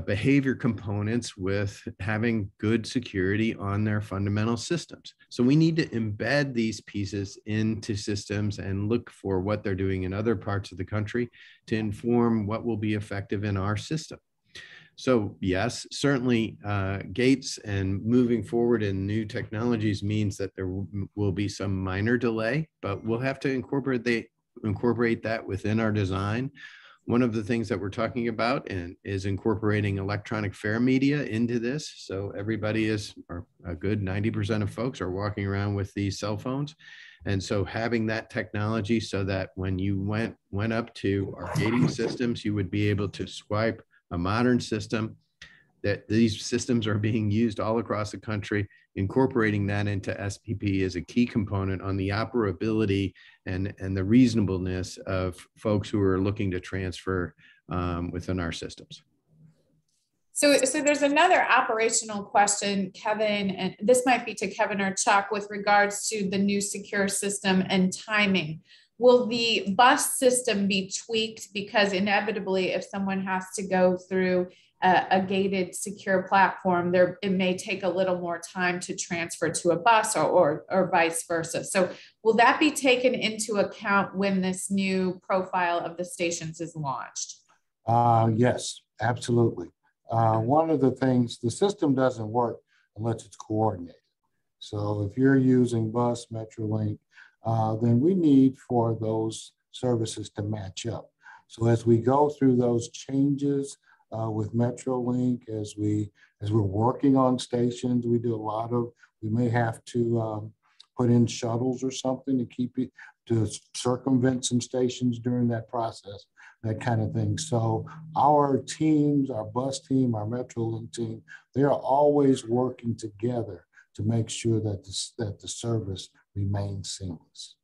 behavior components with having good security on their fundamental systems. So we need to embed these pieces into systems and look for what they're doing in other parts of the country to inform what will be effective in our system. So yes, certainly gates and moving forward in new technologies means that there will be some minor delay, but we'll have to incorporate that within our design. One of the things that we're talking about is incorporating electronic fare media into this. So everybody or a good 90% of folks are walking around with these cell phones. And so having that technology so that when you went up to our gating systems, you would be able to swipe a modern system, that these systems are being used all across the country. Incorporating that into SPP is a key component on the operability and the reasonableness of folks who are looking to transfer within our systems. So there's another operational question, Kevin, and this might be to Kevin or Chuck with regards to the new secure system and timing. Will the bus system be tweaked? Because inevitably, if someone has to go through a gated secure platform, it may take a little more time to transfer to a bus or vice versa. So will that be taken into account when this new profile of the stations is launched? Yes, absolutely. One of the things, the system doesn't work unless it's coordinated. So if you're using bus, MetroLink, then we need for those services to match up. So as we go through those changes with MetroLink, as we're working on stations, we do a lot of, we may have to put in shuttles or something to keep it, to circumvent some stations during that process, that kind of thing. So our teams, our bus team, our MetroLink team, they are always working together to make sure that the service remains seamless.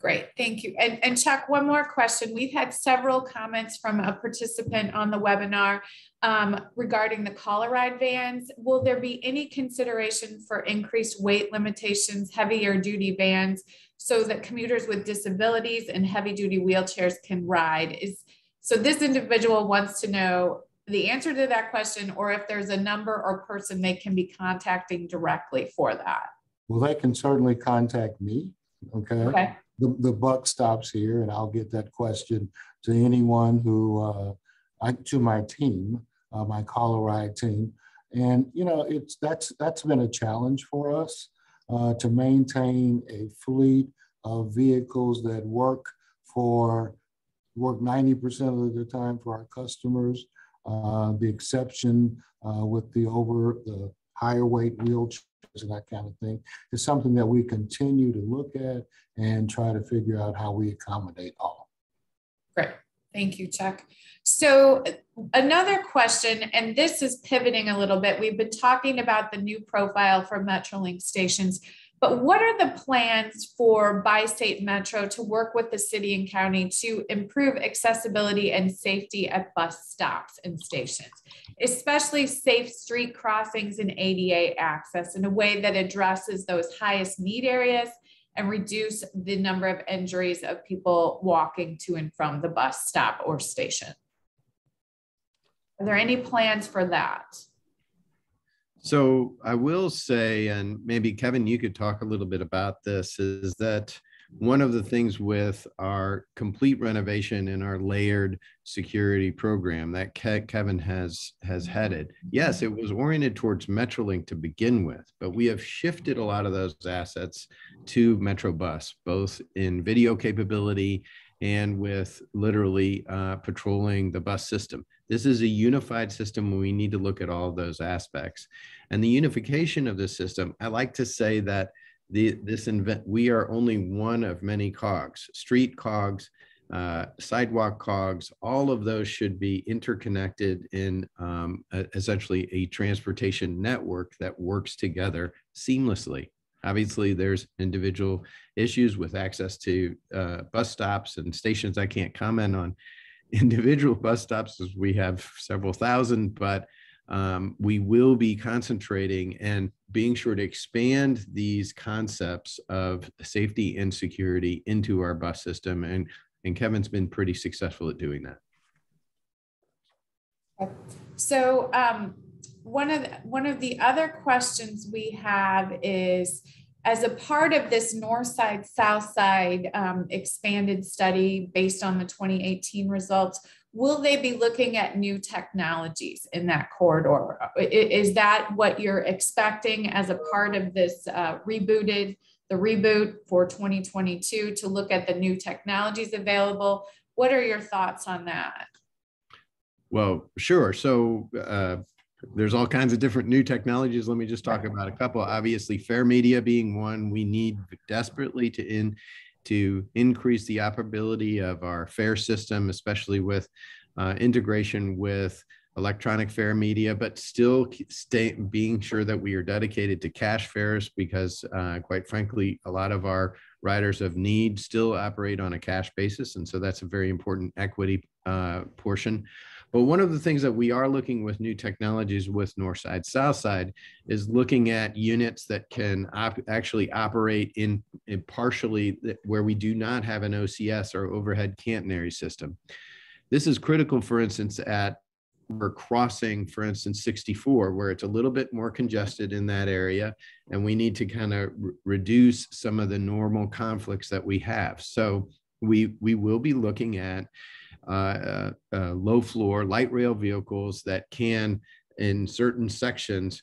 Great, thank you. And Chuck, one more question. We've had several comments from a participant on the webinar regarding the caller ride vans. Will there be any consideration for increased weight limitations, heavier duty vans, so that commuters with disabilities and heavy duty wheelchairs can ride? So this individual wants to know the answer to that question, or if there's a number or person they can be contacting directly for that. Well, they can certainly contact me, okay? The buck stops here, and I'll get that question to anyone who, to my team, my caller ride team. And, you know, that's been a challenge for us to maintain a fleet of vehicles that work 90% of the time for our customers. The exception with the higher weight wheelchairs and that kind of thing is something that we continue to look at and try to figure out how we accommodate all. Great. Thank you, Chuck. So another question, and this is pivoting a little bit. We've been talking about the new profile for MetroLink stations, but what are the plans for Bi-State Metro to work with the city and county to improve accessibility and safety at bus stops and stations, especially safe street crossings and ADA access in a way that addresses those highest need areas and reduce the number of injuries of people walking to and from the bus stop or station? Are there any plans for that? So I will say, and maybe Kevin, you could talk a little bit about this, is that one of the things with our complete renovation and our layered security program that Kevin has headed, yes, it was oriented towards MetroLink to begin with, but we have shifted a lot of those assets to MetroBus, both in video capability and with literally patrolling the bus system. This is a unified system where we need to look at all of those aspects. And the unification of this system, I like to say that we are only one of many cogs, street cogs, sidewalk cogs, all of those should be interconnected in essentially a transportation network that works together seamlessly. Obviously, there's individual issues with access to bus stops and stations. I can't comment on individual bus stops as we have several thousand, but we will be concentrating and being sure to expand these concepts of safety and security into our bus system. And Kevin's been pretty successful at doing that. So one of the other questions we have is, as a part of this north side, south side expanded study based on the 2018 results, will they be looking at new technologies in that corridor? Is that what you're expecting as a part of this reboot for 2022, to look at the new technologies available? What are your thoughts on that? Well, sure. So There's all kinds of different new technologies. Let me just talk about a couple. Obviously, fare media being one. We need desperately to increase the operability of our fare system, especially with integration with electronic fare media, but still being sure that we are dedicated to cash fares, because quite frankly, a lot of our riders of need still operate on a cash basis. And so that's a very important equity portion. But one of the things that we are looking with new technologies with Northside, Southside is looking at units that can actually operate in partially where we do not have an OCS or overhead catenary system. This is critical, for instance, we're crossing, for instance, 64, where it's a little bit more congested in that area, and we need to kind of reduce some of the normal conflicts that we have. So we will be looking at low floor light rail vehicles that can, in certain sections,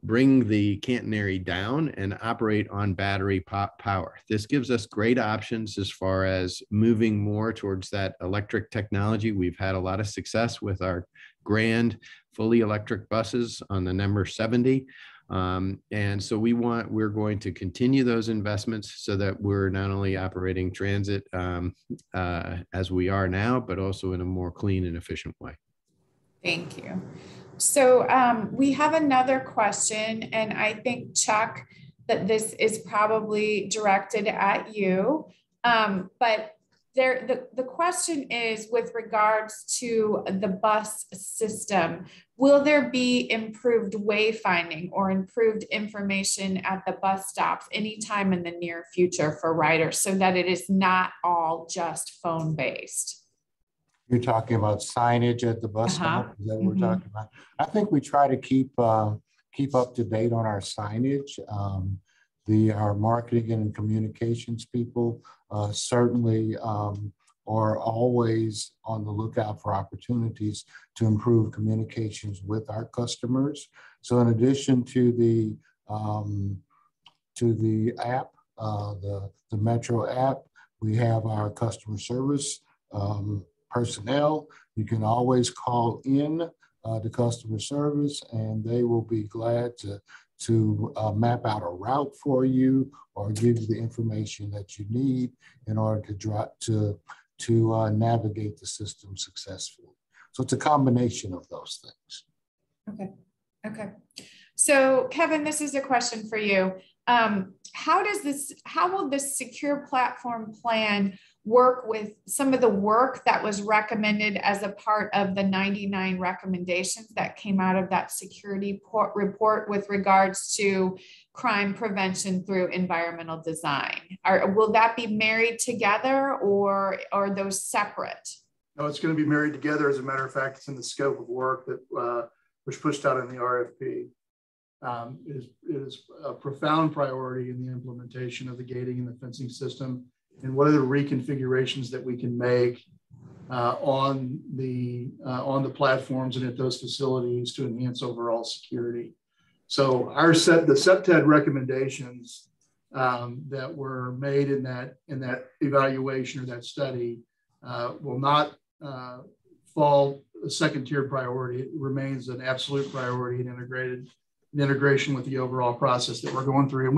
bring the catenary down and operate on battery power. This gives us great options as far as moving more towards that electric technology. We've had a lot of success with our Grand fully electric buses on the number 70. And so we're going to continue those investments so that we're not only operating transit as we are now, but also in a more clean and efficient way. Thank you. So we have another question, and I think, Chuck, that this is probably directed at you. But the question is with regards to the bus system, will there be improved wayfinding or improved information at the bus stops anytime in the near future for riders so that it is not all just phone-based? You're talking about signage at the bus stop? Is that what we're talking about? I think we try to keep up to date on our signage. Our marketing and communications people certainly are always on the lookout for opportunities to improve communications with our customers. So in addition to the app, the Metro app, we have our customer service personnel. You can always call in to customer service, and they will be glad to map out a route for you or give you the information that you need in order to navigate the system successfully. So it's a combination of those things. Okay. So Kevin, this is a question for you. How will this secure platform plan work with some of the work that was recommended as a part of the 99 recommendations that came out of that security report with regards to crime prevention through environmental design? Will that be married together, or are those separate? No, it's going to be married together. As a matter of fact, it's in the scope of work that was pushed out in the RFP. It is a profound priority in the implementation of the gating and the fencing system, and what are the reconfigurations that we can make on the platforms and at those facilities to enhance overall security. So the SEPTED recommendations that were made in that evaluation or that study will not fall a second-tier priority. It remains an absolute priority and integration with the overall process that we're going through. And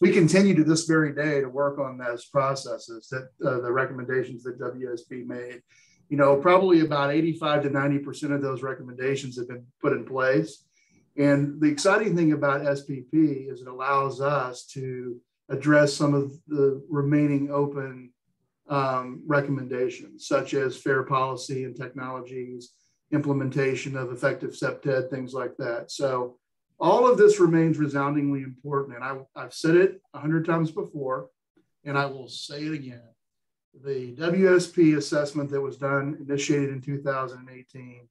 we continue to this very day to work on those processes that the recommendations that WSP made. You know, probably about 85 to 90% of those recommendations have been put in place. And the exciting thing about SPP is it allows us to address some of the remaining open recommendations, such as fair policy and technologies, implementation of effective SEPTED, things like that. So all of this remains resoundingly important. And I've said it 100 times before, and I will say it again. The WSP assessment that was initiated in 2018,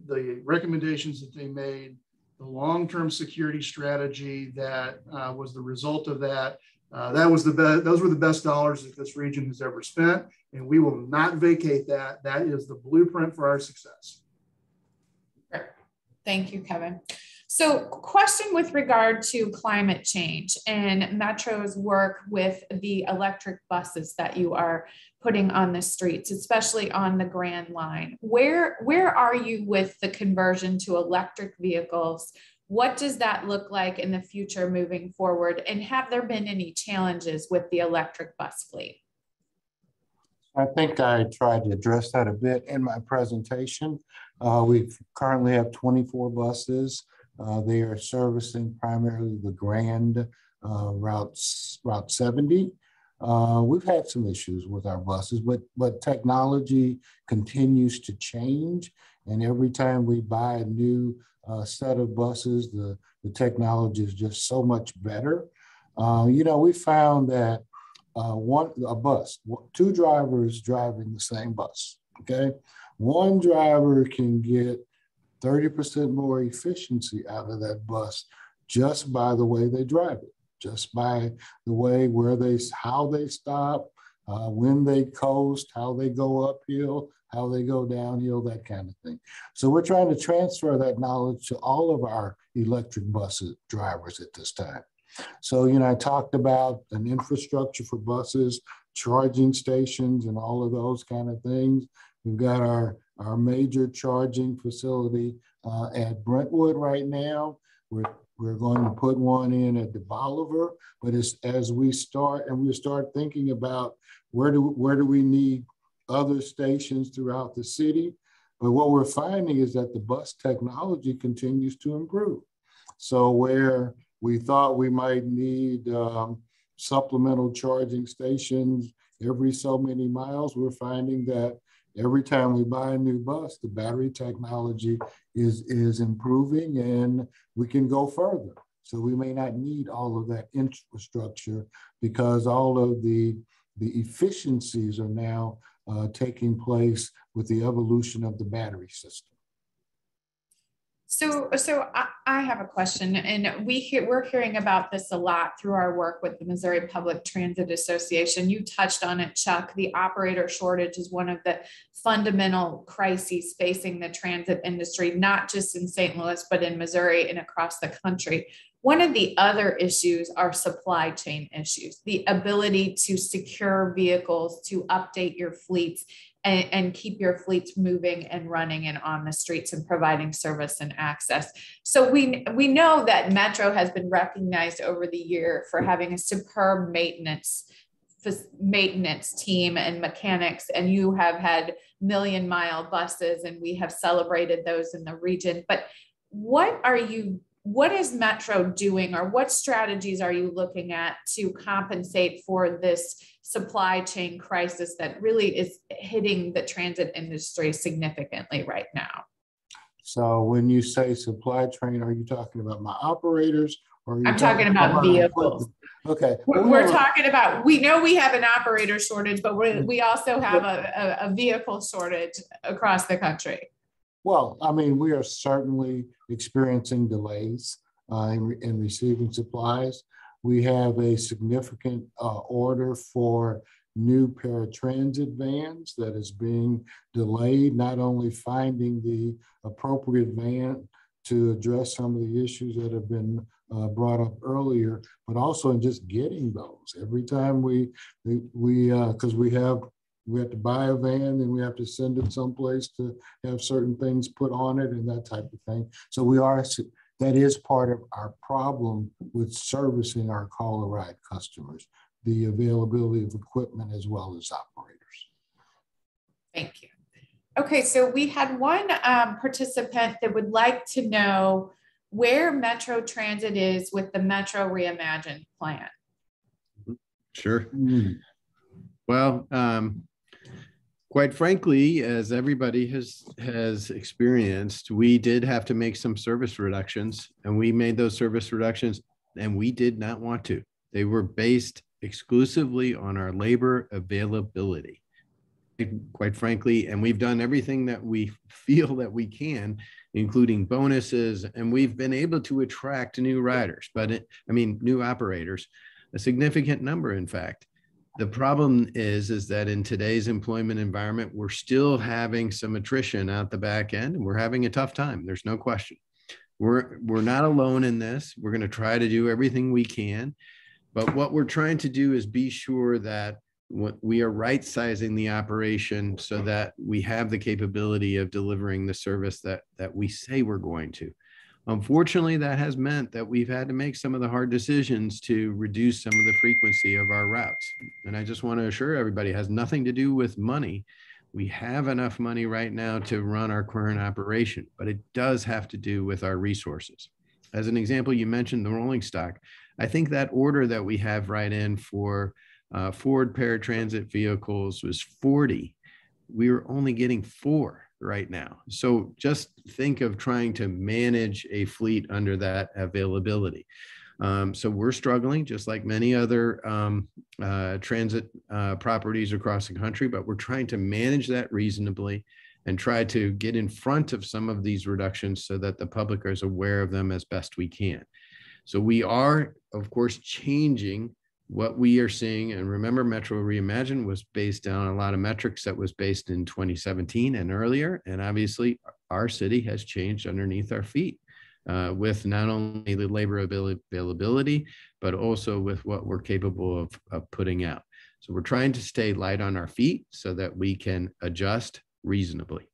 the recommendations that they made, the long-term security strategy that was the result of that, those were the best dollars that this region has ever spent, and we will not vacate that. That is the blueprint for our success. Great. Thank you, Kevin. So, question with regard to climate change and Metro's work with the electric buses that you are putting on the streets, especially on the Grand Line. Where are you with the conversion to electric vehicles? What does that look like in the future moving forward? And have there been any challenges with the electric bus fleet? I think I tried to address that a bit in my presentation. We currently have 24 buses. They are servicing primarily the Grand Route 70. We've had some issues with our buses, but technology continues to change. And every time we buy a new set of buses, the technology is just so much better. We found that two drivers driving the same bus, okay? One driver can get 30% more efficiency out of that bus just by the way they drive it, just by the way how they stop, when they coast, how they go uphill, how they go downhill, that kind of thing. So we're trying to transfer that knowledge to all of our electric bus drivers at this time. So, I talked about an infrastructure for buses, charging stations, and all of those kind of things. We've got our major charging facility at Brentwood right now. We're going to put one in at the Bolivar, but as we start thinking about where do we need other stations throughout the city. But what we're finding is that the bus technology continues to improve. So where we thought we might need supplemental charging stations every so many miles, we're finding that every time we buy a new bus, the battery technology is improving and we can go further. So we may not need all of that infrastructure because all of the efficiencies are now taking place with the evolution of the battery system. So I have a question, and we're hearing about this a lot through our work with the Missouri Public Transit Association. You touched on it, Chuck. The operator shortage is one of the fundamental crises facing the transit industry, not just in St. Louis, but in Missouri and across the country. One of the other issues are supply chain issues, the ability to secure vehicles, to update your fleets, and keep your fleets moving and running and on the streets and providing service and access. So we know that Metro has been recognized over the year for having a superb maintenance team and mechanics, and you have had million-mile buses, and we have celebrated those in the region. But what is Metro doing, or what strategies are you looking at to compensate for this supply chain crisis that really is hitting the transit industry significantly right now? So when you say supply chain, are you talking about my operators, or I'm talking about vehicles? Okay. We're talking about, we know we have an operator shortage, but we also have a vehicle shortage across the country. Well, I mean, we are certainly experiencing delays in receiving supplies. We have a significant order for new paratransit vans that is being delayed, not only finding the appropriate van to address some of the issues that have been brought up earlier, but also in just getting those. Every time because we have to buy a van and we have to send it someplace to have certain things put on it and that type of thing. So that is part of our problem with servicing our call-a-ride customers, the availability of equipment as well as operators. Thank you. Okay, so we had one participant that would like to know where Metro Transit is with the Metro Reimagined plan. Sure. Well, quite frankly, as everybody has experienced, we did have to make some service reductions, and we made those service reductions, and we did not want to. They were based exclusively on our labor availability, quite frankly, and we've done everything that we feel that we can, including bonuses, and we've been able to attract new riders, new operators, a significant number, in fact. The problem is that in today's employment environment, we're still having some attrition out the back end, and we're having a tough time. There's no question. We're not alone in this. We're going to try to do everything we can. But what we're trying to do is be sure that we are right sizing the operation so that we have the capability of delivering the service that we say we're going to. Unfortunately, that has meant that we've had to make some of the hard decisions to reduce some of the frequency of our routes. And I just want to assure everybody, it has nothing to do with money. We have enough money right now to run our current operation, but it does have to do with our resources. As an example, you mentioned the rolling stock. I think that order that we have right in for Ford paratransit vehicles was 40. We are only getting 4 right now. So just think of trying to manage a fleet under that availability. So we're struggling, just like many other transit properties across the country, but we're trying to manage that reasonably and try to get in front of some of these reductions so that the public is aware of them as best we can. So we are, of course, changing what we are seeing. And remember, Metro Reimagine was based on a lot of metrics that was based in 2017 and earlier. And obviously, our city has changed underneath our feet with not only the labor availability, but also with what we're capable of putting out. So we're trying to stay light on our feet so that we can adjust reasonably.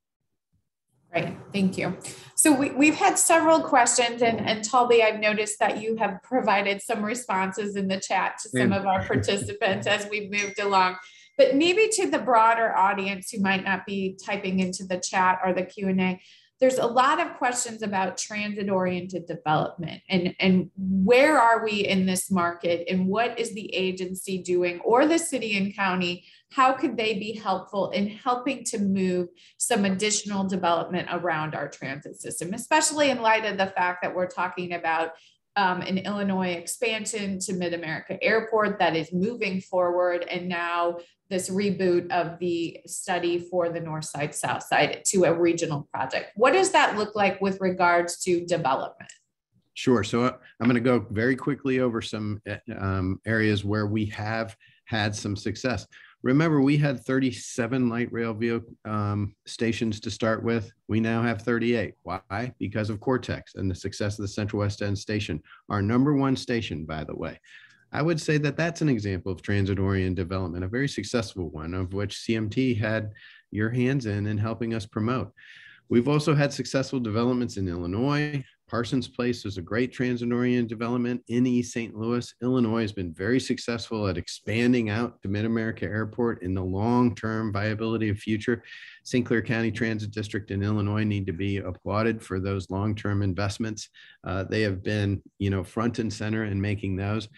Great, thank you. So we've had several questions, and Talby, I've noticed that you have provided some responses in the chat to some of our participants as we've moved along. But maybe to the broader audience who might not be typing into the chat or the Q&A, there's a lot of questions about transit-oriented development and where are we in this market and what is the agency doing, or the city and county? How could they be helpful in helping to move some additional development around our transit system, especially in light of the fact that we're talking about an Illinois expansion to Mid-America Airport that is moving forward, and now this reboot of the study for the North Side, South Side to a regional project. What does that look like with regards to development? Sure. So I'm going to go very quickly over some areas where we have had some success. Remember, we had 37 light rail vehicle stations to start with. We now have 38. Why? Because of Cortex and the success of the Central West End station, our #1 station, by the way. I would say that that's an example of transit-oriented development, a very successful one, of which CMT had your hands in helping us promote. We've also had successful developments in Illinois. Parsons Place was a great transit-oriented development in East St. Louis. Illinois has been very successful at expanding out to Mid-America Airport in the long-term viability of future. St. Clair County Transit District in Illinois need to be applauded for those long-term investments. They have been, front and center in making those.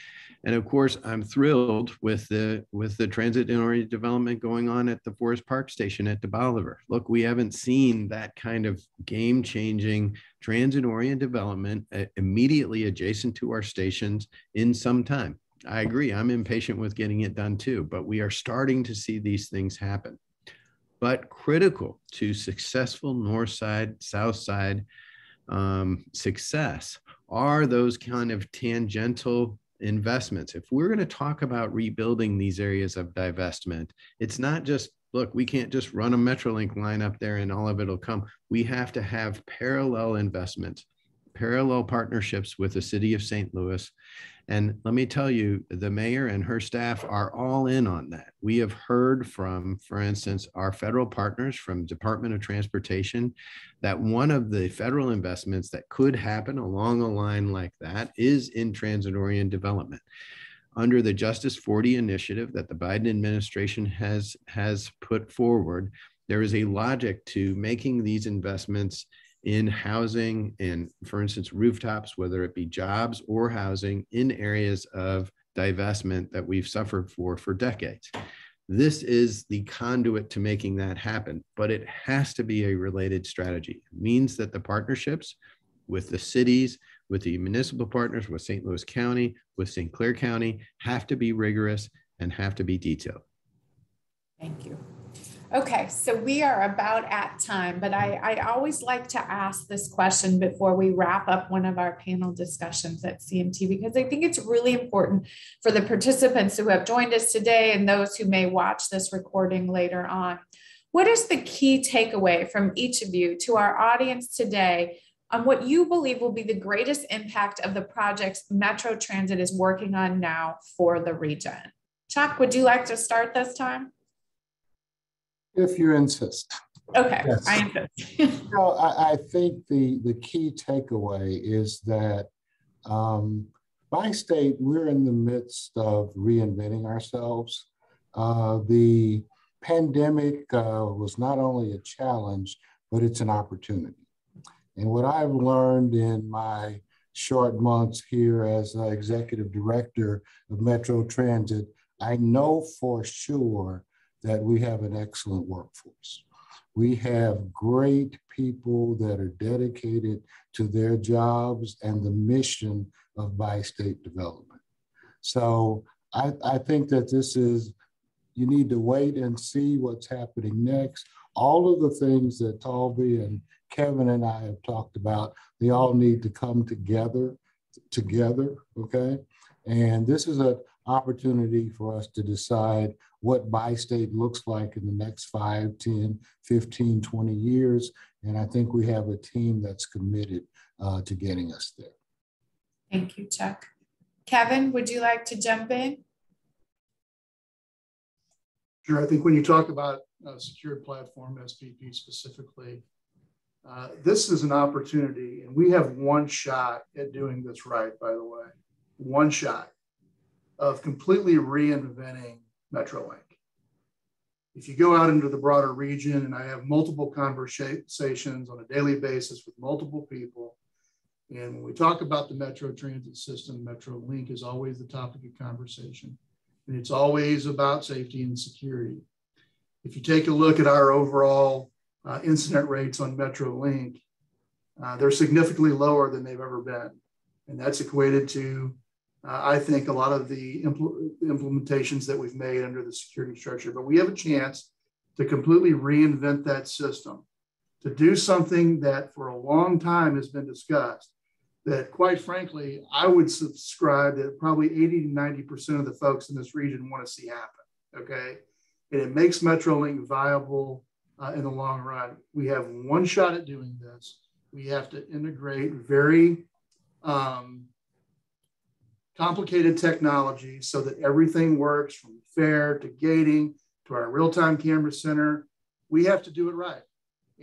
And of course, I'm thrilled with the transit-oriented development going on at the Forest Park Station at DeBoliver. Look, we haven't seen that kind of game-changing transit-oriented development immediately adjacent to our stations in some time. I agree, I'm impatient with getting it done too, but we are starting to see these things happen. But critical to successful North Side, South Side success are those kind of tangential investments. If we're going to talk about rebuilding these areas of divestment, it's not just, look, we can't just run a MetroLink line up there and all of it'll come. We have to have parallel investments, parallel partnerships with the city of St. Louis. And let me tell you, the mayor and her staff are all in on that. We have heard from, for instance, our federal partners from Department of Transportation, that one of the federal investments that could happen along a line like that is in transit-oriented development. Under the Justice 40 initiative that the Biden administration has put forward, there is a logic to making these investments in housing and, for instance, rooftops, whether it be jobs or housing in areas of divestment that we've suffered for decades. This is the conduit to making that happen, but it has to be a related strategy. It means that the partnerships with the cities, with the municipal partners, with St. Louis County, with St. Clair County, have to be rigorous and have to be detailed. Thank you. Okay, so we are about at time, but I always like to ask this question before we wrap up one of our panel discussions at CMT, because I think it's really important for the participants who have joined us today and those who may watch this recording later on. What is the key takeaway from each of you to our audience today on what you believe will be the greatest impact of the projects Metro Transit is working on now for the region. Chuck, would you like to start this time? If you insist. Okay, Yes. I insist. Well, I think the key takeaway is that by state, we're in the midst of reinventing ourselves. The pandemic was not only a challenge, but it's an opportunity. And what I've learned in my short months here as executive director of Metro Transit, I know for sure that we have an excellent workforce. We have great people that are dedicated to their jobs and the mission of bi-state development. So I think that this is, you need to wait and see what's happening next. All of the things that Talby and Kevin and I have talked about, they all need to come together, okay? And this is an opportunity for us to decide what bi-state looks like in the next 5, 10, 15, 20 years. And I think we have a team that's committed to getting us there. Thank you, Chuck. Kevin, would you like to jump in? Sure. I think when you talk about secured platform, SPP specifically, this is an opportunity, and we have one shot at doing this right, by the way, one shot of completely reinventing MetroLink. If you go out into the broader region, and I have multiple conversations on a daily basis with multiple people, and when we talk about the Metro Transit system, MetroLink is always the topic of conversation. And it's always about safety and security. If you take a look at our overall incident rates on MetroLink, they're significantly lower than they've ever been. And that's equated to, I think, a lot of the implementations that we've made under the security structure. But we have a chance to completely reinvent that system, to do something that for a long time has been discussed, that quite frankly, I would subscribe that probably 80 to 90% of the folks in this region want to see happen, okay? And it makes MetroLink viable in the long run. We have one shot at doing this. We have to integrate very complicated technology so that everything works, from fare to gating to our real-time camera center. We have to do it right.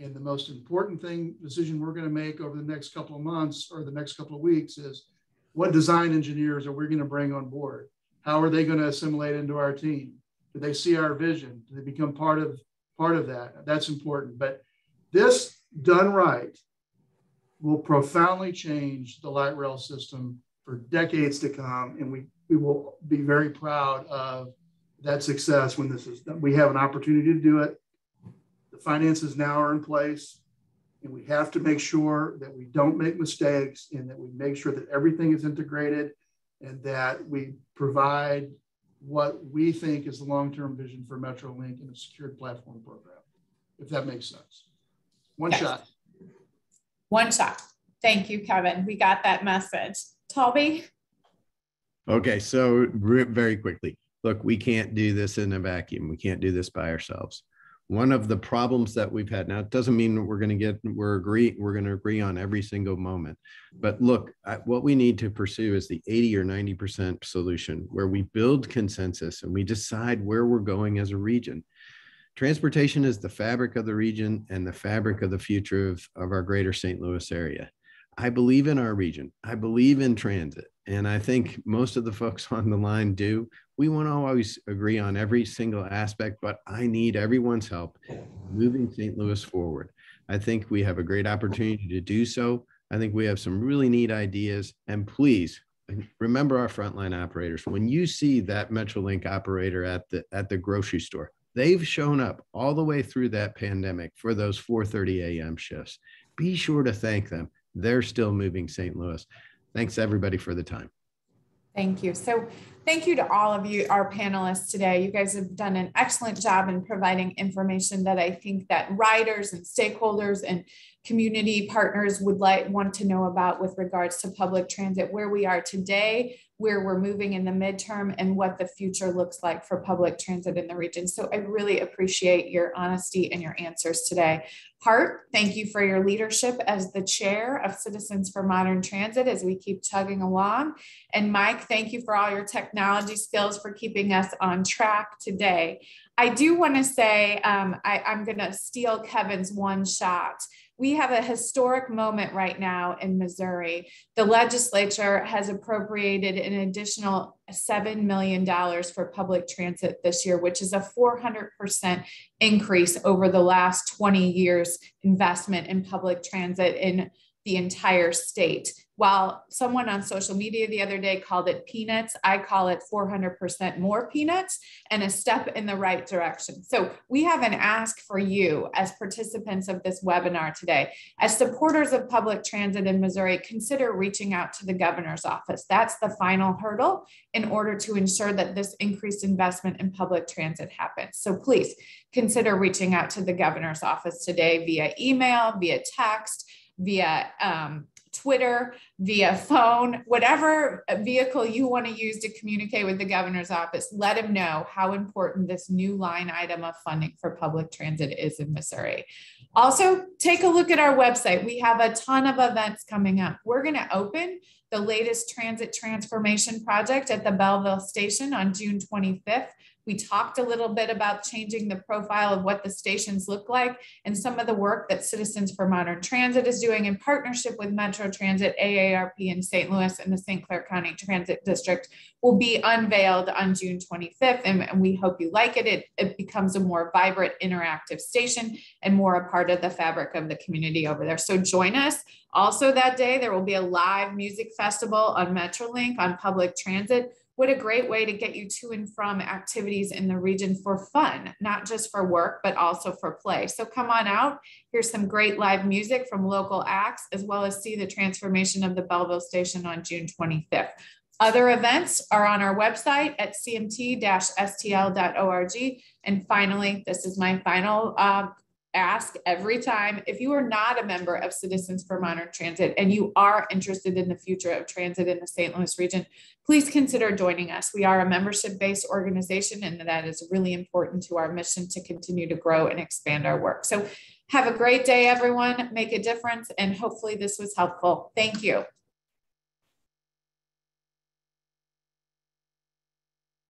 And the most important decision we're going to make over the next couple of months or the next couple of weeks is, what design engineers are we going to bring on board? How are they going to assimilate into our team? Do they see our vision? Do they become part of that? That's important. But this done right will profoundly change the light rail system for decades to come. And we will be very proud of that success when this is done. We have an opportunity to do it. The finances now are in place, and we have to make sure that we don't make mistakes, and that we make sure that everything is integrated, and that we provide what we think is the long-term vision for MetroLink in a secured platform program, if that makes sense. One shot. One shot. Thank you, Kevin. We got that message. Talby? Okay, so very quickly, look, we can't do this in a vacuum. We can't do this by ourselves. One of the problems that we've had now, it doesn't mean we're going to agree on every single moment. But look, what we need to pursue is the 80 or 90% solution, where we build consensus and we decide where we're going as a region. Transportation is the fabric of the region and the fabric of the future of our greater St. Louis area. I believe in our region. I believe in transit. And I think most of the folks on the line do. We won't always agree on every single aspect, but I need everyone's help moving St. Louis forward. I think we have a great opportunity to do so. I think we have some really neat ideas. And please remember our frontline operators. When you see that MetroLink operator at the grocery store, they've shown up all the way through that pandemic for those 4:30 a.m. shifts. Be sure to thank them. They're still moving St. Louis. Thanks everybody for the time. Thank you. So Thank you to all of you, our panelists today. You guys have done an excellent job in providing information that I think that riders and stakeholders and community partners would want to know about with regards to public transit, where we are today, where we're moving in the midterm, and what the future looks like for public transit in the region. So I really appreciate your honesty and your answers today. Hart, thank you for your leadership as the chair of Citizens for Modern Transit as we keep chugging along. And Mike, thank you for all your technology skills for keeping us on track today. I do want to say, I'm going to steal Kevin's one shot. We have a historic moment right now in Missouri. The legislature has appropriated an additional $7 million for public transit this year, which is a 400% increase over the last 20 years investment in public transit in the entire state. While someone on social media the other day called it peanuts, I call it 400% more peanuts and a step in the right direction. So we have an ask for you as participants of this webinar today. As supporters of public transit in Missouri, consider reaching out to the governor's office. That's the final hurdle in order to ensure that this increased investment in public transit happens. So please consider reaching out to the governor's office today via email, via text, via Twitter, via phone, whatever vehicle you want to use to communicate with the governor's office. Let him know how important this new line item of funding for public transit is in Missouri. Also, take a look at our website. We have a ton of events coming up. We're going to open the latest transit transformation project at the Belleville station on June 25th. We talked a little bit about changing the profile of what the stations look like and some of the work that Citizens for Modern Transit is doing in partnership with Metro Transit, AARP in St. Louis and the St. Clair County Transit District will be unveiled on June 25th. And we hope you like it. It becomes a more vibrant, interactive station and more a part of the fabric of the community over there. So join us. Also that day, there will be a live music festival on MetroLink on public transit. What a great way to get you to and from activities in the region for fun, not just for work, but also for play. So come on out. Here's some great live music from local acts, as well as see the transformation of the Belleville station on June 25th. Other events are on our website at cmt-stl.org. And finally, this is my final ask every time. If you are not a member of Citizens for Modern Transit and you are interested in the future of transit in the St. Louis region, please consider joining us. We are a membership-based organization, and that is really important to our mission to continue to grow and expand our work. So have a great day, everyone. Make a difference, and hopefully this was helpful. Thank you.